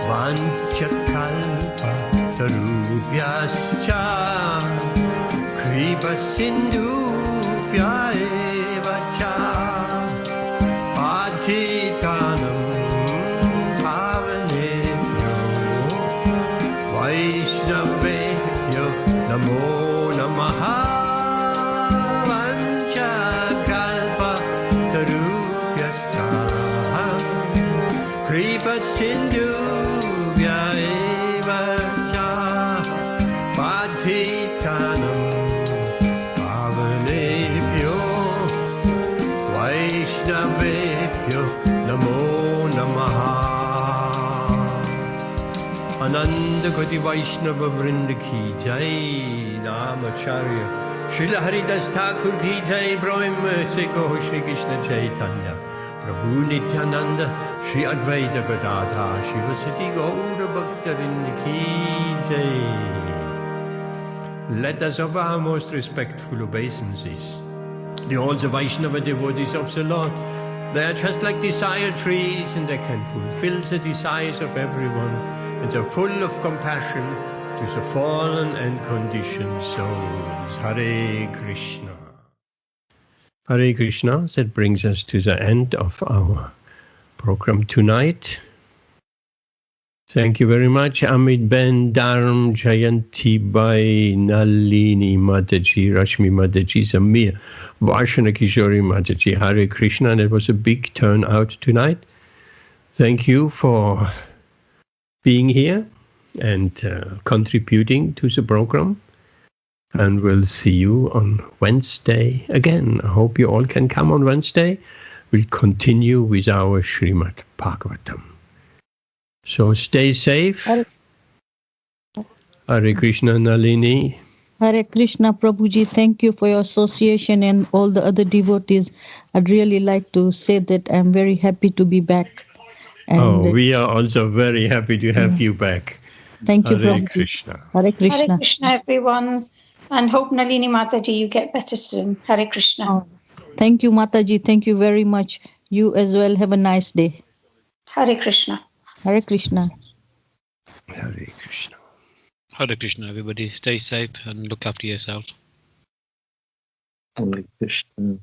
S10: Vanchakalpa tarubhyascha kripa sindhubhya eva cha patitanam pavanebhyo vaishnavebhyo namo namaha. Vanchakalpa tarubhyascha kripa sindhubhya eva cha patitanam pavanebhyo vaishnavebhyo namo namaha. Ananda Koti Vaishnava Vrinda ki jai, Namacharya Srila Haridas Thakur ki jai, Brahma Seko Shri Krishna Chaitanya Prabhu Nityananda Shri Advaita Gadadha Shivasati Gaura Bhaktarinda ki jai. Let us offer our most respectful obeisances to all the Vaishnava devotees of the Lord. They are just like desire trees, and they can fulfill the desires of everyone, and are full of compassion to the fallen and conditioned souls. Hare Krishna. Hare Krishna. That brings us to the end of our program tonight. Thank you very much, Amit Ben, Dharm, Jayanti Bai, Nalini Mataji, Rashmi Mataji, Samir, Varshana Kishori Mataji. Hare Krishna. And it was a big turnout tonight. Thank you for being here and contributing to the program. And we'll see you on Wednesday again. I hope you all can come on Wednesday. We'll continue with our Śrīmad-Bhāgavatam. So stay safe. Hare Krishna, Nalini.
S9: Hare Krishna, Prabhuji. Thank you for your association and all the other devotees. I'd really like to say that I'm very happy to be back. And
S1: we are also very happy to have you back.
S9: Thank you,
S1: Hare
S9: Prabhuji.
S1: Krishna.
S9: Hare Krishna.
S2: Hare Krishna, everyone. And hope Nalini Mataji, you get better soon. Hare Krishna.
S9: Oh, thank you, Mataji. Thank you very much. You as well. Have a nice day.
S2: Hare Krishna.
S9: Hare Krishna.
S1: Hare Krishna.
S5: Hare Krishna, everybody. Stay safe and look after yourself.
S8: Hare Krishna.